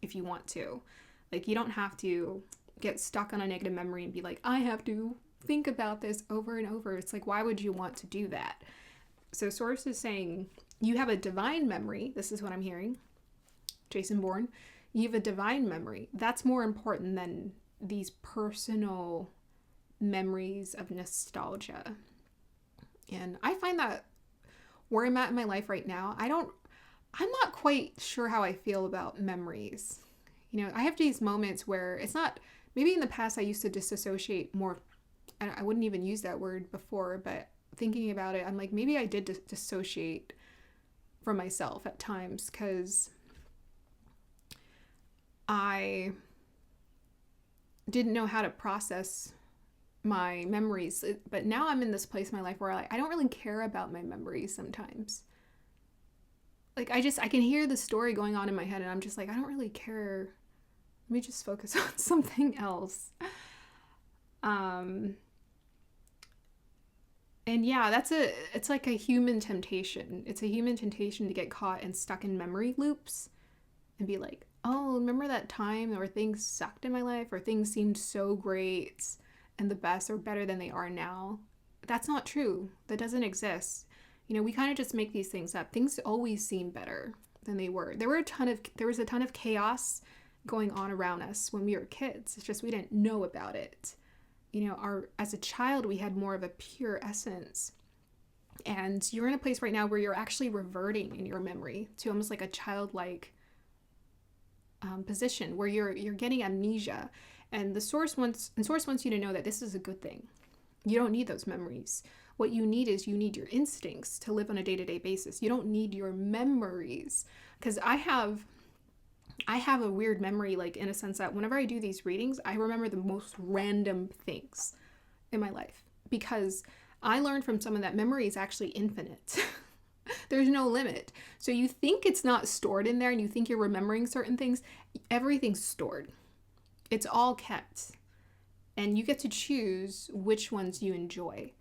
if you want to. Like, you don't have to get stuck on a negative memory and be like, I have to think about this over and over. It's like, why would you want to do that? So Source is saying you have a divine memory. This is what I'm hearing. Jason Bourne, you have a divine memory. That's more important than these personal memories of nostalgia. And I find that where I'm at in my life right now, I'm not quite sure how I feel about memories. You know, I have these moments where it's not, maybe in the past I used to disassociate more. I wouldn't even use that word before, but thinking about it, I'm like, maybe I did dissociate from myself at times, because I didn't know how to process my memories. But now I'm in this place in my life where I don't really care about my memories sometimes. Like, I can hear the story going on in my head and I'm just like, I don't really care. Let me just focus on something else. And yeah, it's like a human temptation. It's a human temptation to get caught and stuck in memory loops and be like, oh, remember that time where things sucked in my life, or things seemed so great and the best or better than they are now? That's not true. That doesn't exist. You know, we kind of just make these things up. Things always seem better than they were. There was a ton of chaos going on around us when we were kids. It's just we didn't know about it. You know, as a child, we had more of a pure essence. And you're in a place right now where you're actually reverting in your memory to almost like a childlike position where you're getting amnesia. And Source wants you to know that this is a good thing. You don't need those memories. What you need is your instincts to live on a day-to-day basis. You don't need your memories. Because I have a weird memory, like, in a sense that whenever I do these readings, I remember the most random things in my life, because I learned from someone that memory is actually infinite. There's no limit. So you think it's not stored in there and you think you're remembering certain things. Everything's stored. It's all kept. And you get to choose which ones you enjoy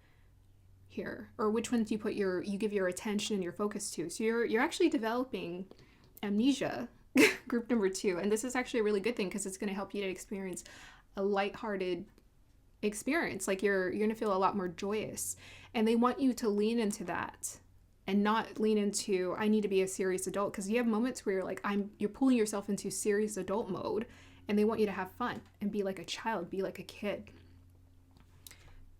here, or which ones you give your attention and your focus to. So you're actually developing amnesia, group number 2. And this is actually a really good thing, because it's going to help you to experience a lighthearted experience. Like, you're going to feel a lot more joyous, and they want you to lean into that and not lean into, I need to be a serious adult. Because you have moments where you're like, you're pulling yourself into serious adult mode, and they want you to have fun and be like a child, be like a kid.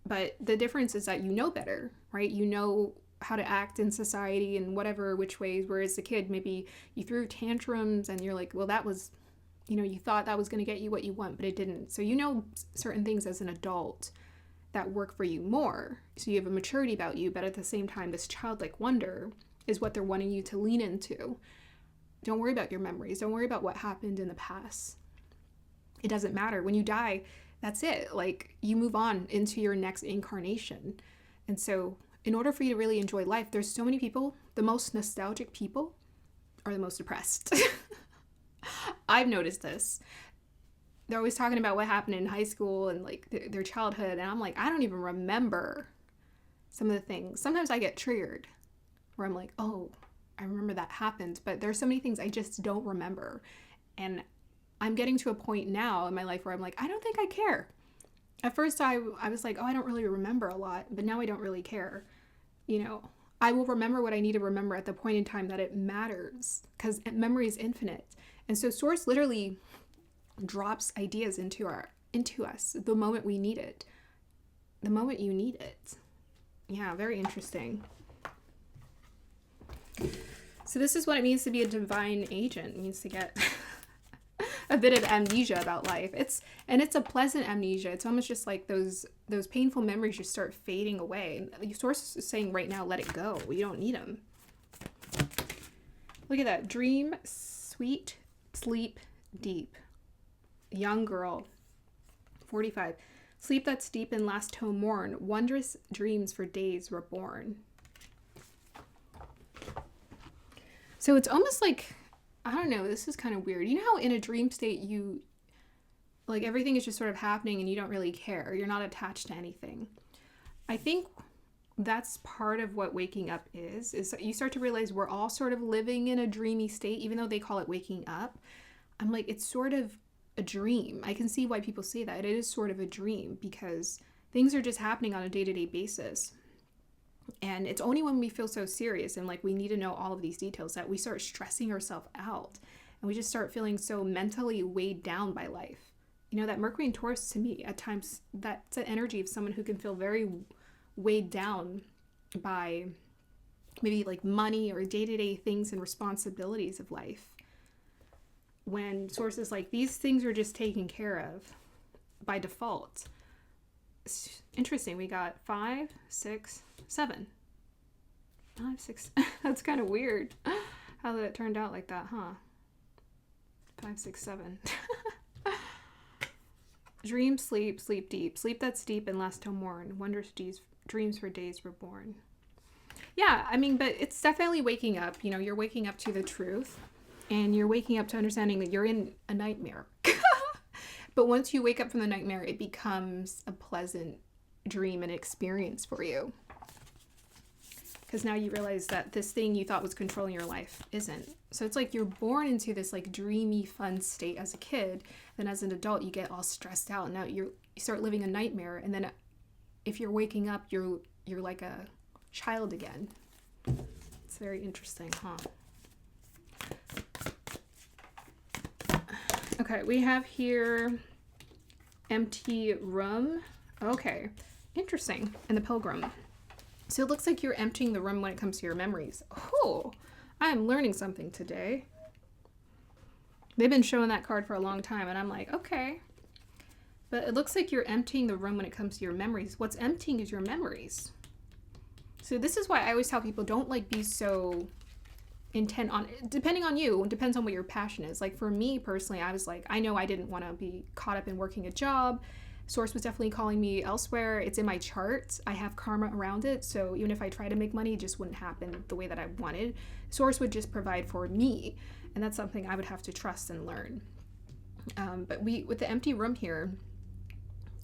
But the difference is that you know better, right? You know how to act in society and whatever, which ways. Whereas the kid, maybe you threw tantrums and you're like, well, that was, you thought that was going to get you what you want, but it didn't. So you know certain things as an adult that work for you more. So you have a maturity about you, but at the same time, this childlike wonder is what they're wanting you to lean into. Don't worry about your memories. Don't worry about what happened in the past. It doesn't matter. When you die, that's it. Like, you move on into your next incarnation. And so in order for you to really enjoy life, there's so many people, the most nostalgic people are the most depressed. I've noticed this. They're always talking about what happened in high school and like their childhood. And I'm like, I don't even remember some of the things. Sometimes I get triggered where I'm like, oh, I remember that happened. But there's so many things I just don't remember. And I'm getting to a point now in my life where I'm like, I don't think I care. At first I was like, oh, I don't really remember a lot. But now I don't really care. I will remember what I need to remember at the point in time that it matters, because memory is infinite. And so Source literally drops ideas into us the moment we need it. The moment you need it. Yeah, very interesting. So this is what it means to be a divine agent. It means to get a bit of amnesia about life. It's a pleasant amnesia. It's almost just like those painful memories just start fading away. The Source is saying right now, let it go. You don't need them. Look at that. Dream, sweet, sleep, deep. Young girl, 45. Sleep that's deep and last till morn. Wondrous dreams for days were born. So it's almost like, I don't know, this is kind of weird. You know how in a dream state like everything is just sort of happening and you don't really care. You're not attached to anything. I think that's part of what waking up is you start to realize we're all sort of living in a dreamy state, even though they call it waking up. I'm like, it's sort of a dream. I can see why people say that. It is sort of a dream because things are just happening on a day-to-day basis. And it's only when we feel so serious and like we need to know all of these details that we start stressing ourselves out. And we just start feeling so mentally weighed down by life. That Mercury and Taurus, to me, at times, that's an energy of someone who can feel very weighed down by maybe like money or day-to-day things and responsibilities of life. When Source is like, these things are just taken care of by default. It's interesting. We got 5, 6, 7. 5, 6. That's kind of weird how that turned out like that, huh? 5, 6, 7. Dream, sleep, sleep deep. Sleep that's deep and lasts till morn. Wondrous dreams for days were born. Yeah, I mean, but it's definitely waking up. You're waking up to the truth. And you're waking up to understanding that you're in a nightmare. But once you wake up from the nightmare, it becomes a pleasant dream and experience for you. Because now you realize that this thing you thought was controlling your life isn't. So it's like you're born into this like dreamy, fun state as a kid. Then as an adult, you get all stressed out. Now you start living a nightmare. And then if you're waking up, you're like a child again. It's very interesting, huh? Okay, we have here empty room. Okay, interesting. And the Pilgrim. So it looks like you're emptying the room when it comes to your memories. Oh, I am learning something today. They've been showing that card for a long time, and I'm like, okay. But it looks like you're emptying the room when it comes to your memories. What's emptying is your memories. So this is why I always tell people, don't like be so intent on, depending on you, it depends on what your passion is. Like for me personally, I was like, I know I didn't want to be caught up in working a job. Source was definitely calling me elsewhere. It's in my chart. I have karma around it. So even if I try to make money, it just wouldn't happen the way that I wanted. Source would just provide for me. And that's something I would have to trust and learn. But with the empty room here,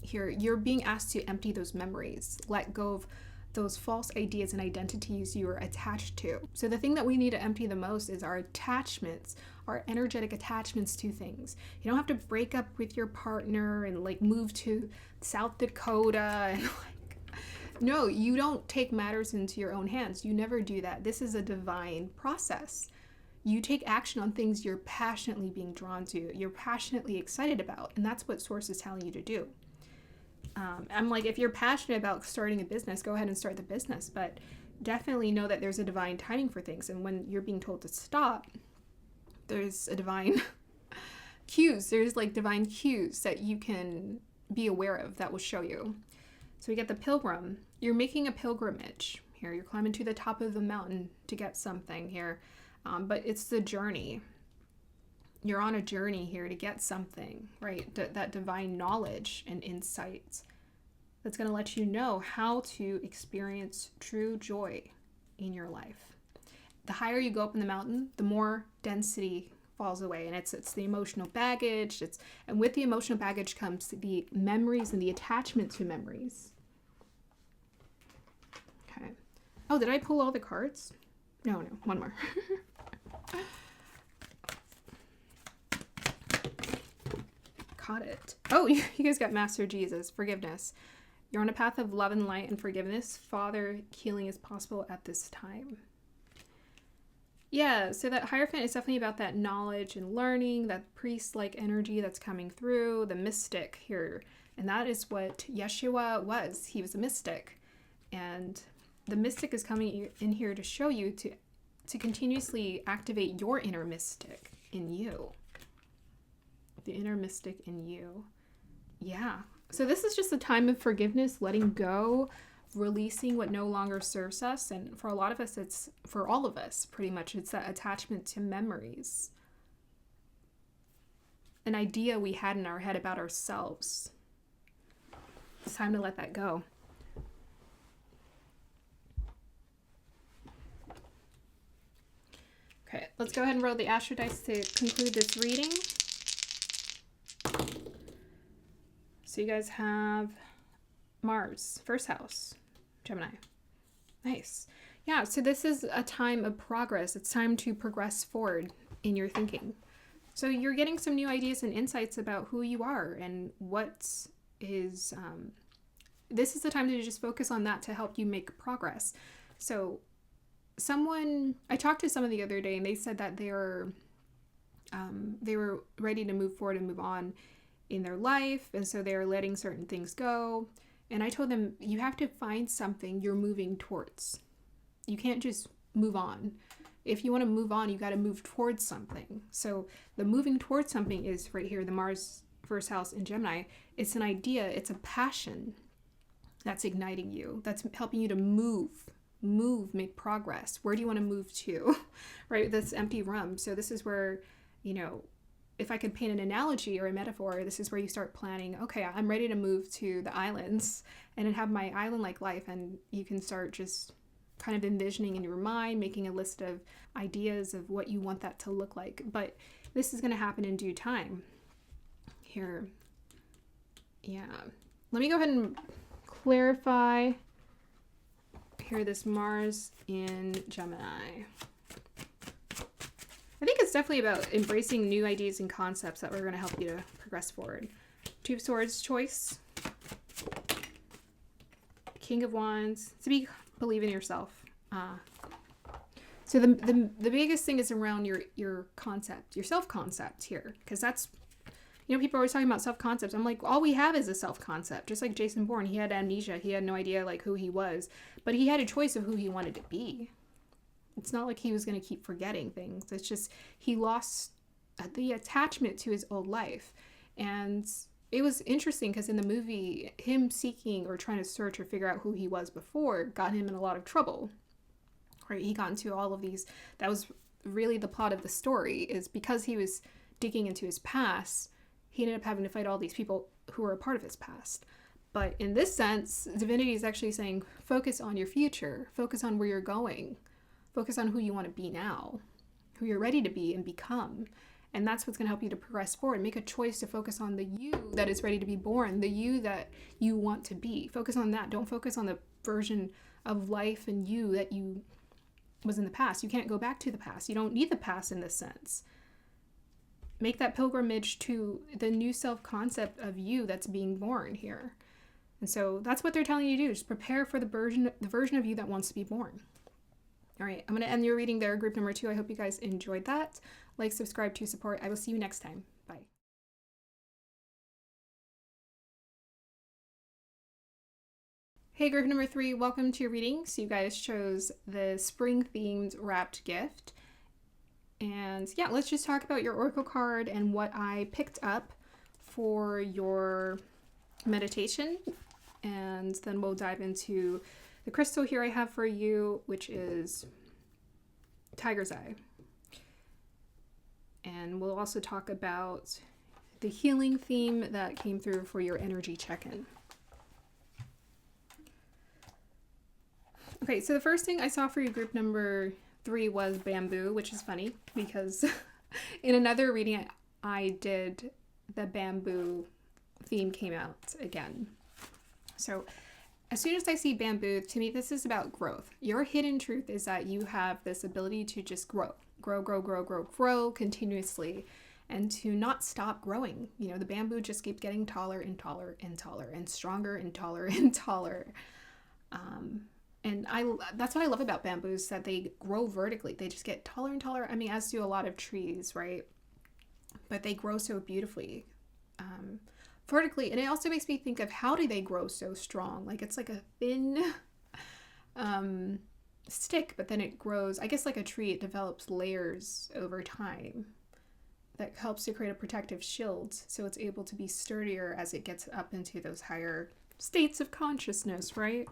you're being asked to empty those memories. Let go of those false ideas and identities you are attached to. So the thing that we need to empty the most is our attachments, our energetic attachments to things. You don't have to break up with your partner and like move to South Dakota and like No, you don't take matters into your own hands. You never do that. This is a divine process. You take action on things you're passionately being drawn to, you're passionately excited about, and that's what Source is telling you to do. I'm like, if you're passionate about starting a business, go ahead and start the business, but definitely know that there's a divine timing for things. And when you're being told to stop, there's a divine cues. There's like divine cues that you can be aware of that will show you. So we get the pilgrim. You're making a pilgrimage here. You're climbing to the top of the mountain to get something here. But it's the journey. You're on a journey here to get something, right? That divine knowledge and insight that's going to let you know how to experience true joy in your life. The higher you go up in the mountain, the more density falls away, and it's the emotional baggage. And with the emotional baggage comes the memories and the attachment to memories. Okay. Oh, did I pull all the cards? No, one more. Caught it. Oh, you guys got Master Jesus, forgiveness. You're on a path of love and light and forgiveness. Father, healing is possible at this time. Yeah, so that Hierophant is definitely about that knowledge and learning, that priest-like energy that's coming through, the mystic here. And that is what Yeshua was. He was a mystic. And the mystic is coming in here to show you to continuously activate your inner mystic in you. The inner mystic in you. Yeah. So this is just a time of forgiveness, letting go, releasing what no longer serves us. And for a lot of us, for all of us, pretty much, it's that attachment to memories. An idea we had in our head about ourselves. It's time to let that go. Okay, let's go ahead and roll the Astro Dice to conclude this reading. So you guys have Mars, first house, Gemini. Nice. Yeah, so this is a time of progress. It's time to progress forward in your thinking. So you're getting some new ideas and insights about who you are and what is... this is the time to just focus on that to help you make progress. So I talked to someone the other day and they said that they were ready to move forward and move on in their life, and so they're letting certain things go. And I told them, you have to find something you're moving towards. You can't just move on. If you want to move on, you got to move towards something. So the moving towards something is right here, the Mars first house in Gemini. It's an idea, it's a passion that's igniting you, that's helping you to move, make progress. Where do you want to move to? Right, this empty room. So this is where, if I could paint an analogy or a metaphor, this is where you start planning, okay, I'm ready to move to the islands and have my island-like life. And you can start just kind of envisioning in your mind, making a list of ideas of what you want that to look like. But this is going to happen in due time. Here. Yeah. Let me go ahead and clarify here this Mars in Gemini. I think it's definitely about embracing new ideas and concepts that are going to help you to progress forward. Two of Swords choice. King of Wands. To believe in yourself. So the biggest thing is around your concept, your self-concept here. Because that's, people are always talking about self-concepts. I'm like, all we have is a self-concept. Just like Jason Bourne, he had amnesia. He had no idea who he was. But he had a choice of who he wanted to be. It's not like he was going to keep forgetting things. It's just he lost the attachment to his old life. And it was interesting because in the movie, him seeking or trying to search or figure out who he was before got him in a lot of trouble. Right? He got into all of these. That was really the plot of the story, is because he was digging into his past, he ended up having to fight all these people who were a part of his past. But in this sense, divinity is actually saying, focus on your future. Focus on where you're going. Focus on who you want to be now, who you're ready to be and become. And that's what's going to help you to progress forward. Make a choice to focus on the you that is ready to be born, the you that you want to be. Focus on that. Don't focus on the version of life and you that you was in the past. You can't go back to the past. You don't need the past in this sense. Make that pilgrimage to the new self-concept of you that's being born here. And so that's what they're telling you to do. Just prepare for the version of you that wants to be born. All right, I'm going to end your reading there, group number 2. I hope you guys enjoyed that. Like, subscribe to support. I will see you next time. Bye. Hey, group number 3, welcome to your reading. So you guys chose the spring-themed wrapped gift. And yeah, let's just talk about your oracle card and what I picked up for your meditation. And then we'll dive into the crystal here I have for you, which is Tiger's Eye. And we'll also talk about the healing theme that came through for your energy check-in. Okay, so the first thing I saw for you, group number 3, was bamboo, which is funny because in another reading I did, the bamboo theme came out again. So as soon as I see bamboo, to me, this is about growth. Your hidden truth is that you have this ability to just grow continuously and to not stop growing. You know, the bamboo just keeps getting taller and taller and taller and stronger and taller and taller. And that's what I love about bamboos, that they grow vertically. They just get taller and taller. I mean, as do a lot of trees, right? But they grow so beautifully. Vertically. And it also makes me think of, how do they grow so strong? Like, it's like a thin stick, but then it grows, I guess like a tree, it develops layers over time that helps to create a protective shield, so it's able to be sturdier as it gets up into those higher states of consciousness, right?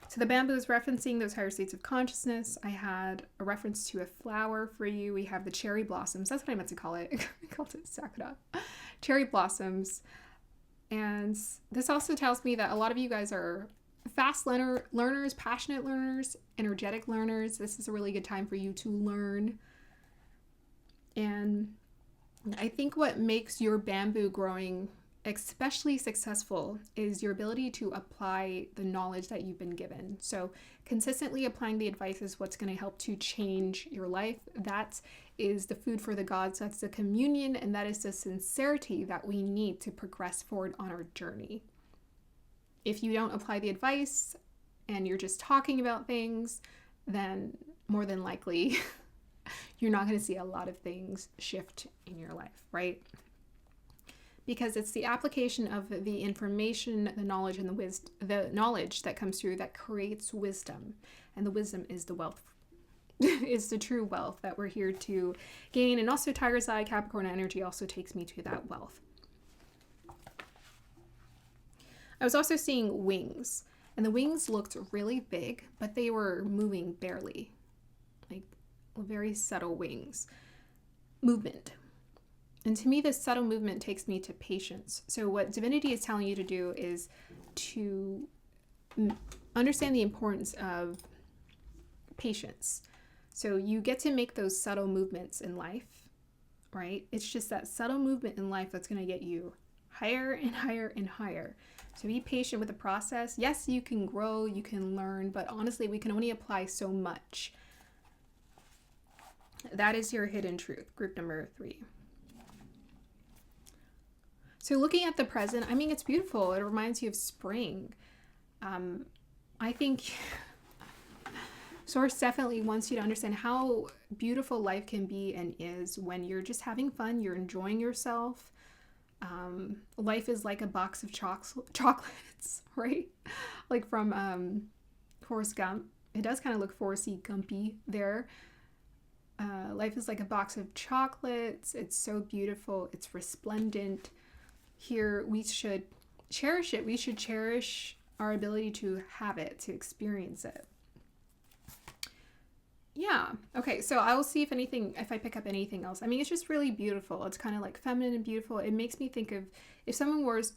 So the bamboo is referencing those higher states of consciousness. I had a reference to a flower for you. We have the cherry blossoms. That's what I meant to call it. I called it sakura. Cherry blossoms. And this also tells me that a lot of you guys are fast learners, passionate learners, energetic learners. This is a really good time for you to learn. And I think what makes your bamboo growing especially successful is your ability to apply the knowledge that you've been given. So consistently applying the advice is what's going to help to change your life. That is the food for the gods. That's the communion, and that is the sincerity that we need to progress forward on our journey. If you don't apply the advice and you're just talking about things, then more than likely you're not going to see a lot of things shift in your life, right? Because it's the application of the information, the knowledge, and the knowledge that comes through that creates wisdom. And the wisdom is the wealth, is the true wealth that we're here to gain. And also Tiger's Eye, Capricorn energy also takes me to that wealth. I was also seeing wings, and the wings looked really big, but they were moving barely, like very subtle wings. Movement. And to me, this subtle movement takes me to patience. So what divinity is telling you to do is to understand the importance of patience. So you get to make those subtle movements in life, right? It's just that subtle movement in life that's going to get you higher and higher and higher. So be patient with the process. Yes, you can grow, you can learn, but honestly, we can only apply so much. That is your hidden truth, group number 3. So looking at the present, I mean, it's beautiful. It reminds you of spring. I think Source definitely wants you to understand how beautiful life can be and is when you're just having fun, you're enjoying yourself. Life is like a box of chocolates, right? Like from Forrest Gump. It does kind of look Forresty Gumpy there. Life is like a box of chocolates. It's so beautiful. It's resplendent. Here, we should cherish it. We should cherish our ability to have it, to experience it. Yeah. Okay. So I will see if I pick up anything else. I mean, it's just really beautiful. It's kind of like feminine and beautiful. It makes me think of if someone was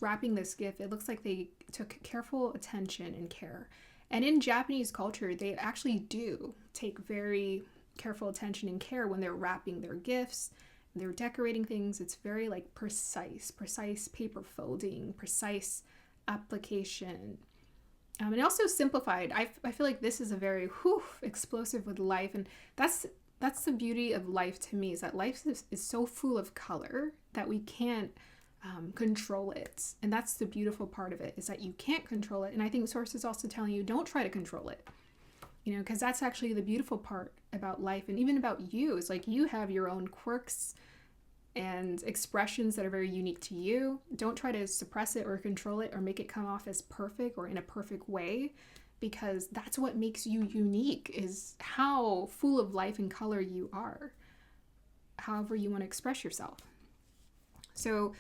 wrapping this gift, it looks like they took careful attention and care. And in Japanese culture, they actually do take very careful attention and care when they're wrapping their gifts. They're decorating things. It's very like precise paper folding, precise application. And also simplified. I feel like this is a very explosive with life. And that's the beauty of life to me, is that life is so full of color that we can't control it. And that's the beautiful part of it, is that you can't control it. And I think Source is also telling you, don't try to control it. Because that's actually the beautiful part about life and even about you. It's like you have your own quirks and expressions that are very unique to you. Don't try to suppress it or control it or make it come off as perfect or in a perfect way, because that's what makes you unique, is how full of life and color you are, however you want to express yourself. So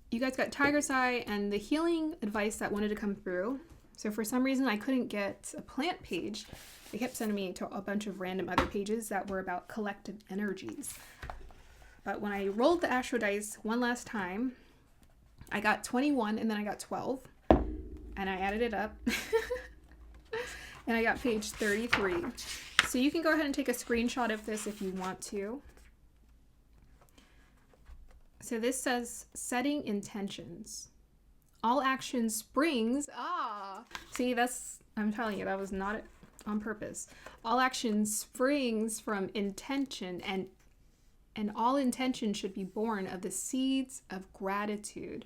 you guys got Tiger's Eye and the healing advice that wanted to come through. So for some reason I couldn't get a plant page. They kept sending me to a bunch of random other pages that were about collective energies. But when I rolled the Astro Dice one last time, I got 21 and then I got 12. And I added it up. And I got page 33. So you can go ahead and take a screenshot of this if you want to. So this says, setting intentions. All action springs. See, I'm telling you, that was not on purpose. All action springs from intention, and all intention should be born of the seeds of gratitude.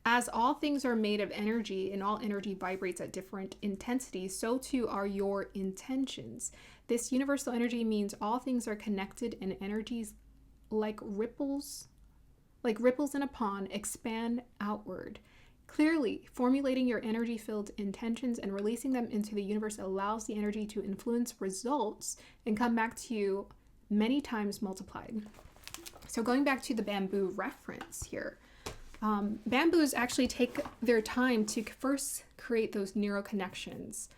As all things are made of energy, and all energy vibrates at different intensities, so too are your intentions. This universal energy means all things are connected, and energies like ripples in a pond expand outward. Clearly, formulating your energy-filled intentions and releasing them into the universe allows the energy to influence results and come back to you many times multiplied. So going back to the bamboo reference here, bamboos actually take their time to first create those neural connections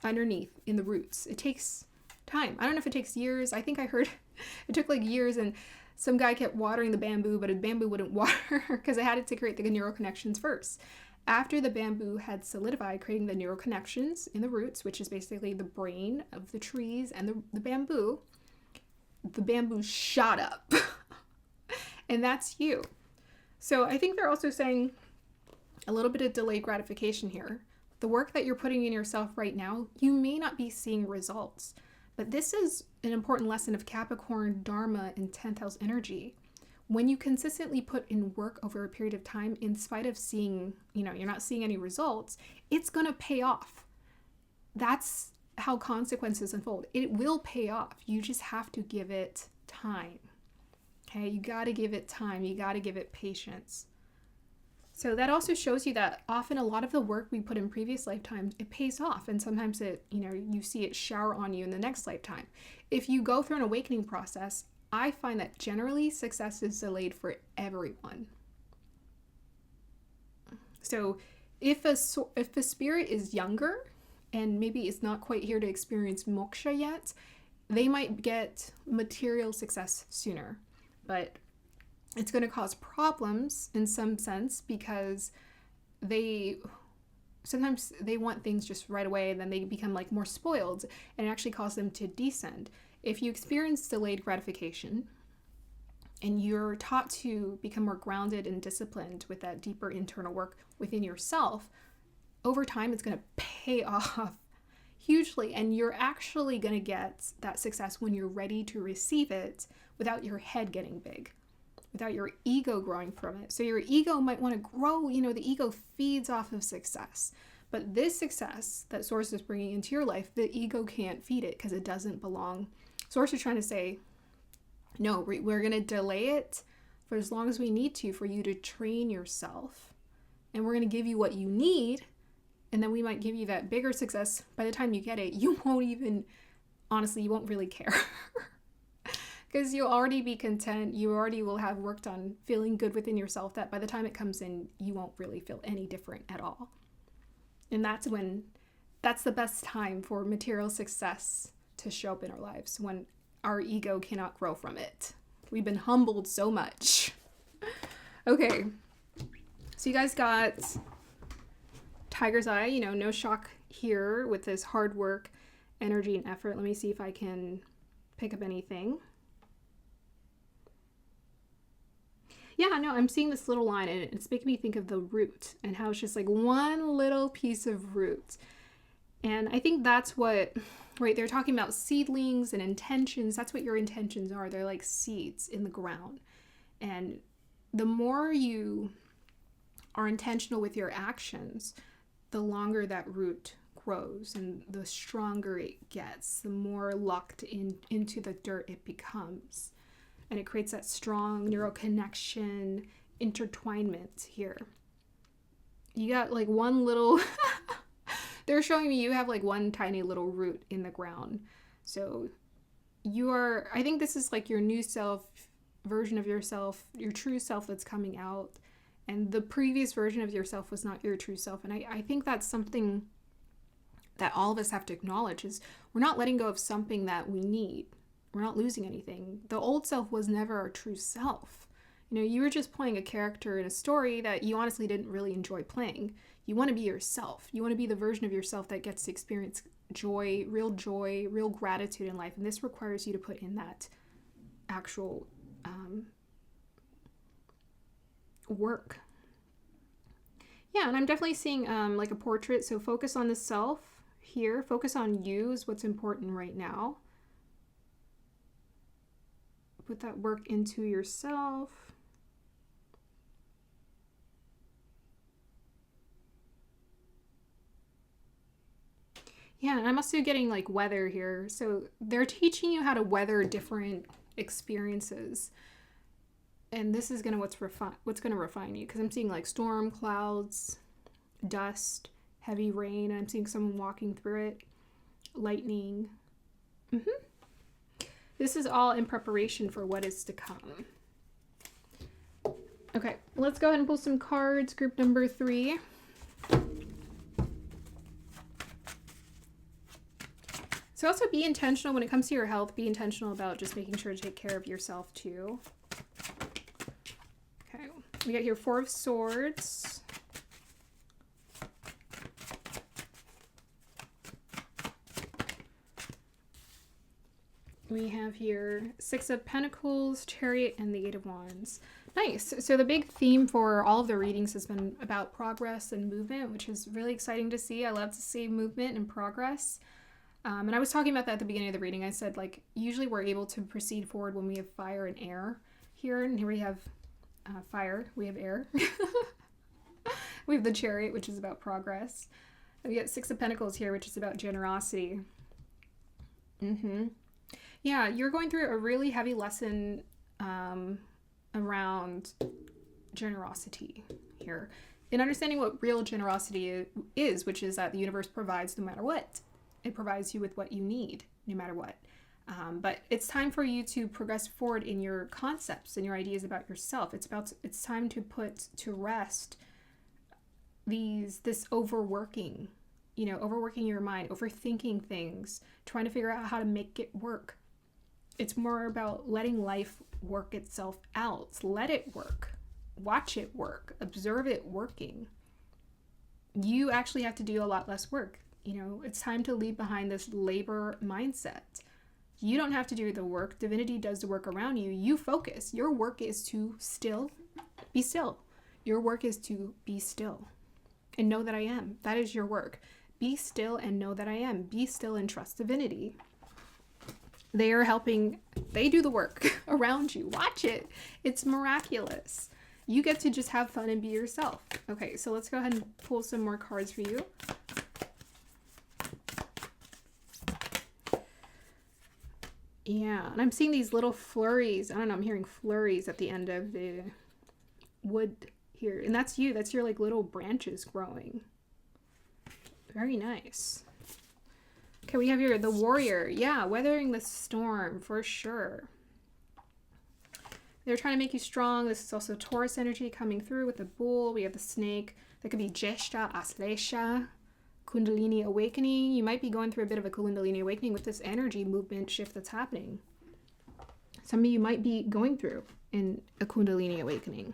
underneath in the roots. It takes time. I don't know if it takes years. I think I heard it took like years, and some guy kept watering the bamboo, but the bamboo wouldn't water because it had to create the neural connections first. After the bamboo had solidified, creating the neural connections in the roots, which is basically the brain of the trees and the bamboo shot up. And that's you. So I think they're also saying a little bit of delayed gratification here. The work that you're putting in yourself right now, you may not be seeing results. But this is an important lesson of Capricorn, Dharma, and 10th house energy. When you consistently put in work over a period of time, in spite of seeing, you're not seeing any results, it's going to pay off. That's how consequences unfold. It will pay off. You just have to give it time. Okay, you got to give it time. You got to give it patience. So that also shows you that often a lot of the work we put in previous lifetimes, it pays off. And sometimes you see it shower on you in the next lifetime. If you go through an awakening process, I find that generally success is delayed for everyone. So if a spirit is younger and maybe is not quite here to experience moksha yet, they might get material success sooner. But it's going to cause problems in some sense because sometimes they want things just right away, and then they become like more spoiled, and it actually causes them to descend. If you experience delayed gratification and you're taught to become more grounded and disciplined with that deeper internal work within yourself, over time it's going to pay off hugely, and you're actually going to get that success when you're ready to receive it without your head getting big, without your ego growing from it. So your ego might want to grow, the ego feeds off of success. But this success that Source is bringing into your life, the ego can't feed it because it doesn't belong. Source is trying to say, no, we're going to delay it for as long as we need to for you to train yourself. And we're going to give you what you need. And then we might give you that bigger success. By the time you get it, you won't really care. Because you'll already be content. You already will have worked on feeling good within yourself, that by the time it comes in, you won't really feel any different at all. And that's the best time for material success to show up in our lives, when our ego cannot grow from it. We've been humbled so much. Okay. So you guys got Tiger's Eye, no shock here with this hard work, energy, and effort. Let me see if I can pick up anything. Yeah, no, I'm seeing this little line, and it's making me think of the root and how it's just like one little piece of root. And I think that's what right? They're talking about seedlings and intentions. That's what your intentions are. They're like seeds in the ground. And the more you are intentional with your actions, the longer that root grows and the stronger it gets, the more locked into the dirt it becomes. And it creates that strong neural connection, intertwinement here. You got like one little, they're showing me you have like one tiny little root in the ground. So you are, I think this is like your new self, version of yourself, your true self that's coming out. And the previous version of yourself was not your true self. And I think that's something that all of us have to acknowledge, is we're not letting go of something that we need. We're not losing anything. The old self was never our true self. You know, you were just playing a character in a story that you honestly didn't really enjoy playing. You want to be yourself. You want to be the version of yourself that gets to experience joy, real gratitude in life. And this requires you to put in that actual work. Yeah, and I'm definitely seeing like a portrait. So focus on the self here. Focus on you is what's important right now. Put that work into yourself. Yeah, and I'm also getting like weather here. So they're teaching you how to weather different experiences. And this is gonna what's gonna refine you, because I'm seeing like storm clouds, dust, heavy rain. I'm seeing someone walking through it, lightning. This is all in preparation for what is to come. Okay, let's go ahead and pull some cards. Group number 3. So also be intentional when it comes to your health. Be intentional about just making sure to take care of yourself too. Okay, we got here 4 of Swords. We have here 6 of Pentacles, Chariot, and the 8 of Wands. Nice. So the big theme for all of the readings has been about progress and movement, which is really exciting to see. I love to see movement and progress. And I was talking about that at the beginning of the reading. I said, like, usually we're able to proceed forward when we have fire and air here. And here we have fire. We have air. We have the Chariot, which is about progress. And we get 6 of Pentacles here, which is about generosity. Yeah, you're going through a really heavy lesson around generosity here. In understanding what real generosity is, which is that the universe provides no matter what. It provides you with what you need, no matter what. But it's time for you to progress forward in your concepts and your ideas about yourself. It's time to put to rest this overworking, overworking your mind, overthinking things, trying to figure out how to make it work. It's more about letting life work itself out. Let it work. Watch it work. Observe it working. You actually have to do a lot less work. It's time to leave behind this labor mindset. You don't have to do the work. Divinity does the work around you. You focus. Your work is to be still. Your work is to be still and know that I am. That is your work. Be still and know that I am. Be still and trust divinity. They are helping. They do the work around you. Watch it. It's miraculous. You get to just have fun and be yourself. Okay, so let's go ahead and pull some more cards for you. Yeah, and I'm seeing these little flurries. I don't know, I'm hearing flurries at the end of the wood here. And that's you. That's your like little branches growing. Very nice. Okay, we have here the Warrior. Yeah, weathering the storm for sure. They're trying to make you strong. This is also Taurus energy coming through with the Bull. We have the Snake. That could be Jeshta, Aslesha, Kundalini awakening. You might be going through a bit of a Kundalini awakening with this energy movement shift that's happening. Some of you might be going through in a Kundalini awakening.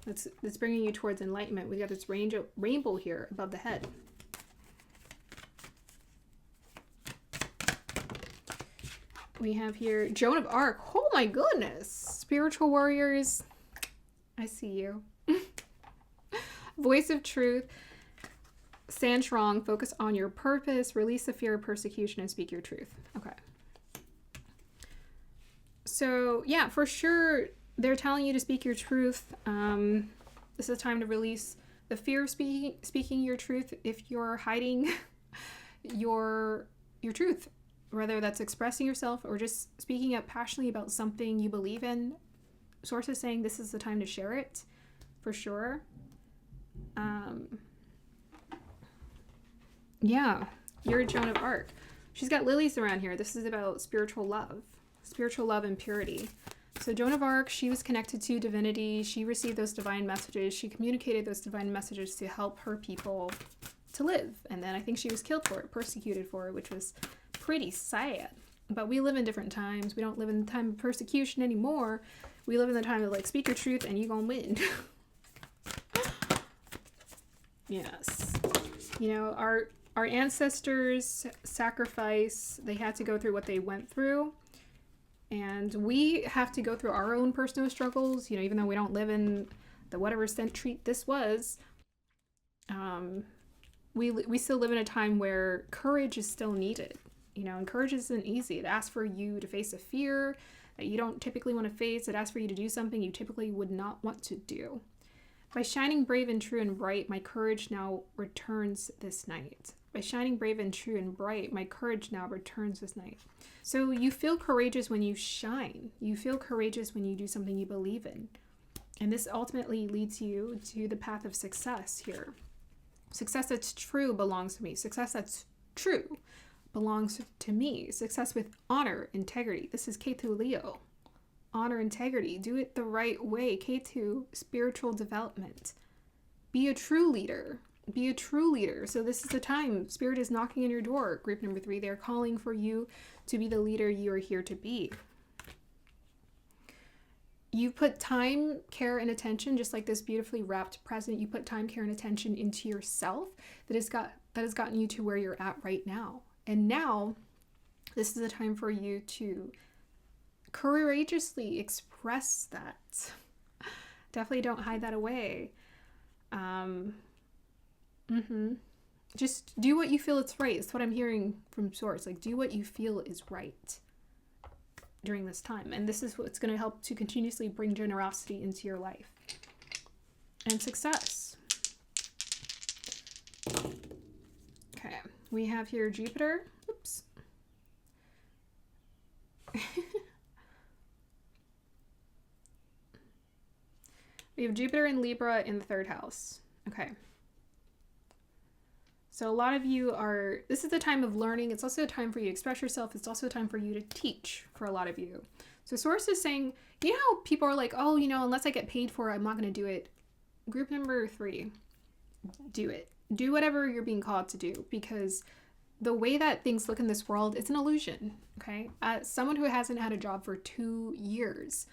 That's bringing you towards enlightenment. We got this rainbow here above the head. We have here Joan of Arc. Oh my goodness. Spiritual warriors. I see you. Voice of truth. Stand strong, focus on your purpose, release the fear of persecution, and speak your truth. Okay. So, yeah, for sure, they're telling you to speak your truth. This is a time to release the fear of speaking your truth if you're hiding your truth, whether that's expressing yourself or just speaking up passionately about something you believe in. Source is saying this is the time to share it, for sure. Yeah, you're a Joan of Arc. She's got lilies around here. This is about spiritual love and purity. So Joan of Arc, she was connected to divinity. She received those divine messages. She communicated those divine messages to help her people to live. And then I think she was killed for it, persecuted for it, which was pretty sad. But we live in different times. We don't live in the time of persecution anymore. We live in the time of like, speak your truth and you gonna win. Yes. You know, our ancestors sacrifice, they had to go through what they went through. And we have to go through our own personal struggles, you know, even though we don't live in the whatever century this was. We still live in a time where courage is still needed, you know, and courage isn't easy. It asks for you to face a fear that you don't typically want to face. It asks for you to do something you typically would not want to do. By shining brave and true and bright, my courage now returns this night. By shining brave and true and bright, my courage now returns this night. So you feel courageous when you shine. You feel courageous when you do something you believe in. And this ultimately leads you to the path of success here. Success that's true belongs to me. Success that's true belongs to me. Success with honor, integrity. This is K2 Leo. Honor, integrity. Do it the right way. K2, spiritual development. Be a true leader. Be a true leader. So this is the time. Spirit is knocking on your door. Group number 3, they're calling for you to be the leader you are here to be. You put time, care, and attention, just like this beautifully wrapped present, you put time, care, and attention into yourself that has gotten you to where you're at right now. And now, this is the time for you to courageously express that. Definitely don't hide that away. Just do what you feel is right. It's what I'm hearing from Source. Like, do what you feel is right during this time. And this is what's going to help to continuously bring generosity into your life. And success. Okay. We have here Jupiter. Oops. We have Jupiter and Libra in the 3rd house. Okay. So a lot of you are, this is a time of learning. It's also a time for you to express yourself. It's also a time for you to teach for a lot of you. So Source is saying, you know how people are like, oh, you know, unless I get paid for it, I'm not going to do it. Group number 3, do it. Do whatever you're being called to do, because the way that things look in this world, it's an illusion, okay? As someone who hasn't had a job for 2 years,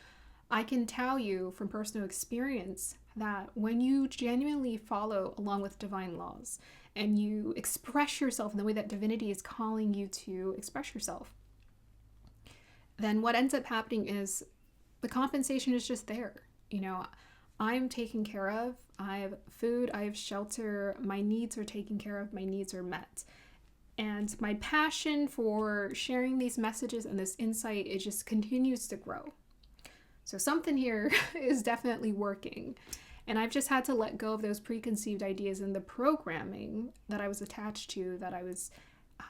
I can tell you from personal experience that when you genuinely follow along with divine laws and you express yourself in the way that divinity is calling you to express yourself, then what ends up happening is the compensation is just there. You know, I'm taken care of. I have food, I have shelter, my needs are taken care of, my needs are met. And my passion for sharing these messages and this insight, it just continues to grow. So something here is definitely working. And I've just had to let go of those preconceived ideas and the programming that I was attached to, that I was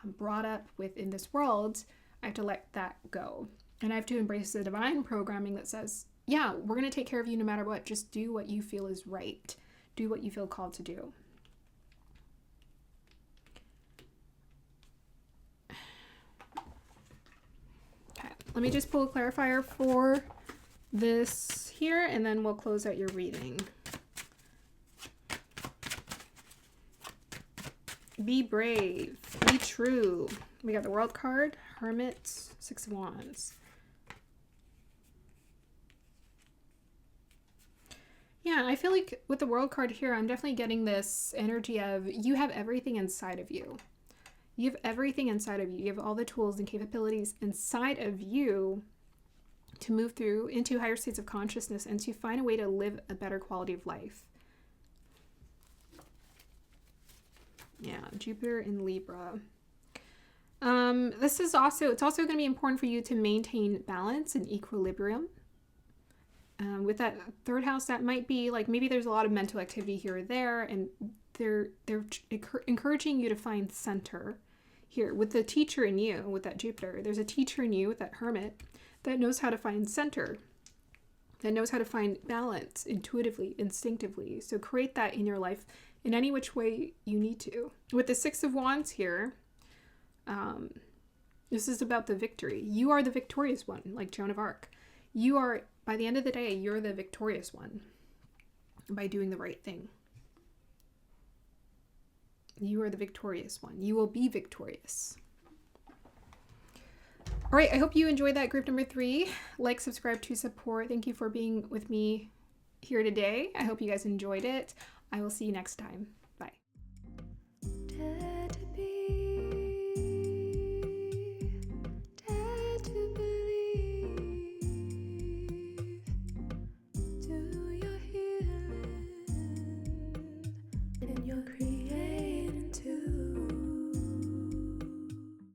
brought up with in this world. I have to let that go. And I have to embrace the divine programming that says, yeah, we're going to take care of you no matter what. Just do what you feel is right. Do what you feel called to do. Okay, let me just pull a clarifier for this here, and then we'll close out your reading. Be brave. Be true. We got the World card, Hermit, 6 of Wands. Yeah, I feel like with the World card here, I'm definitely getting this energy of you have everything inside of you. You have everything inside of you. You have all the tools and capabilities inside of you to move through into higher states of consciousness and to find a way to live a better quality of life. Yeah, Jupiter in Libra. It's also going to be important for you to maintain balance and equilibrium. With that third house, that might be like, maybe there's a lot of mental activity here or there, and they're encouraging you to find center here. With the teacher in you, with that Jupiter, there's a teacher in you with that Hermit that knows how to find center, that knows how to find balance intuitively, instinctively. So create that in your life in any which way you need to. With the Six of Wands here, this is about the victory. You are the victorious one, like Joan of Arc. You are, by the end of the day, you're the victorious one by doing the right thing. You are the victorious one. You will be victorious. All right, I hope you enjoyed that group number 3. Like, subscribe to support. Thank you for being with me here today. I hope you guys enjoyed it. I will see you next time.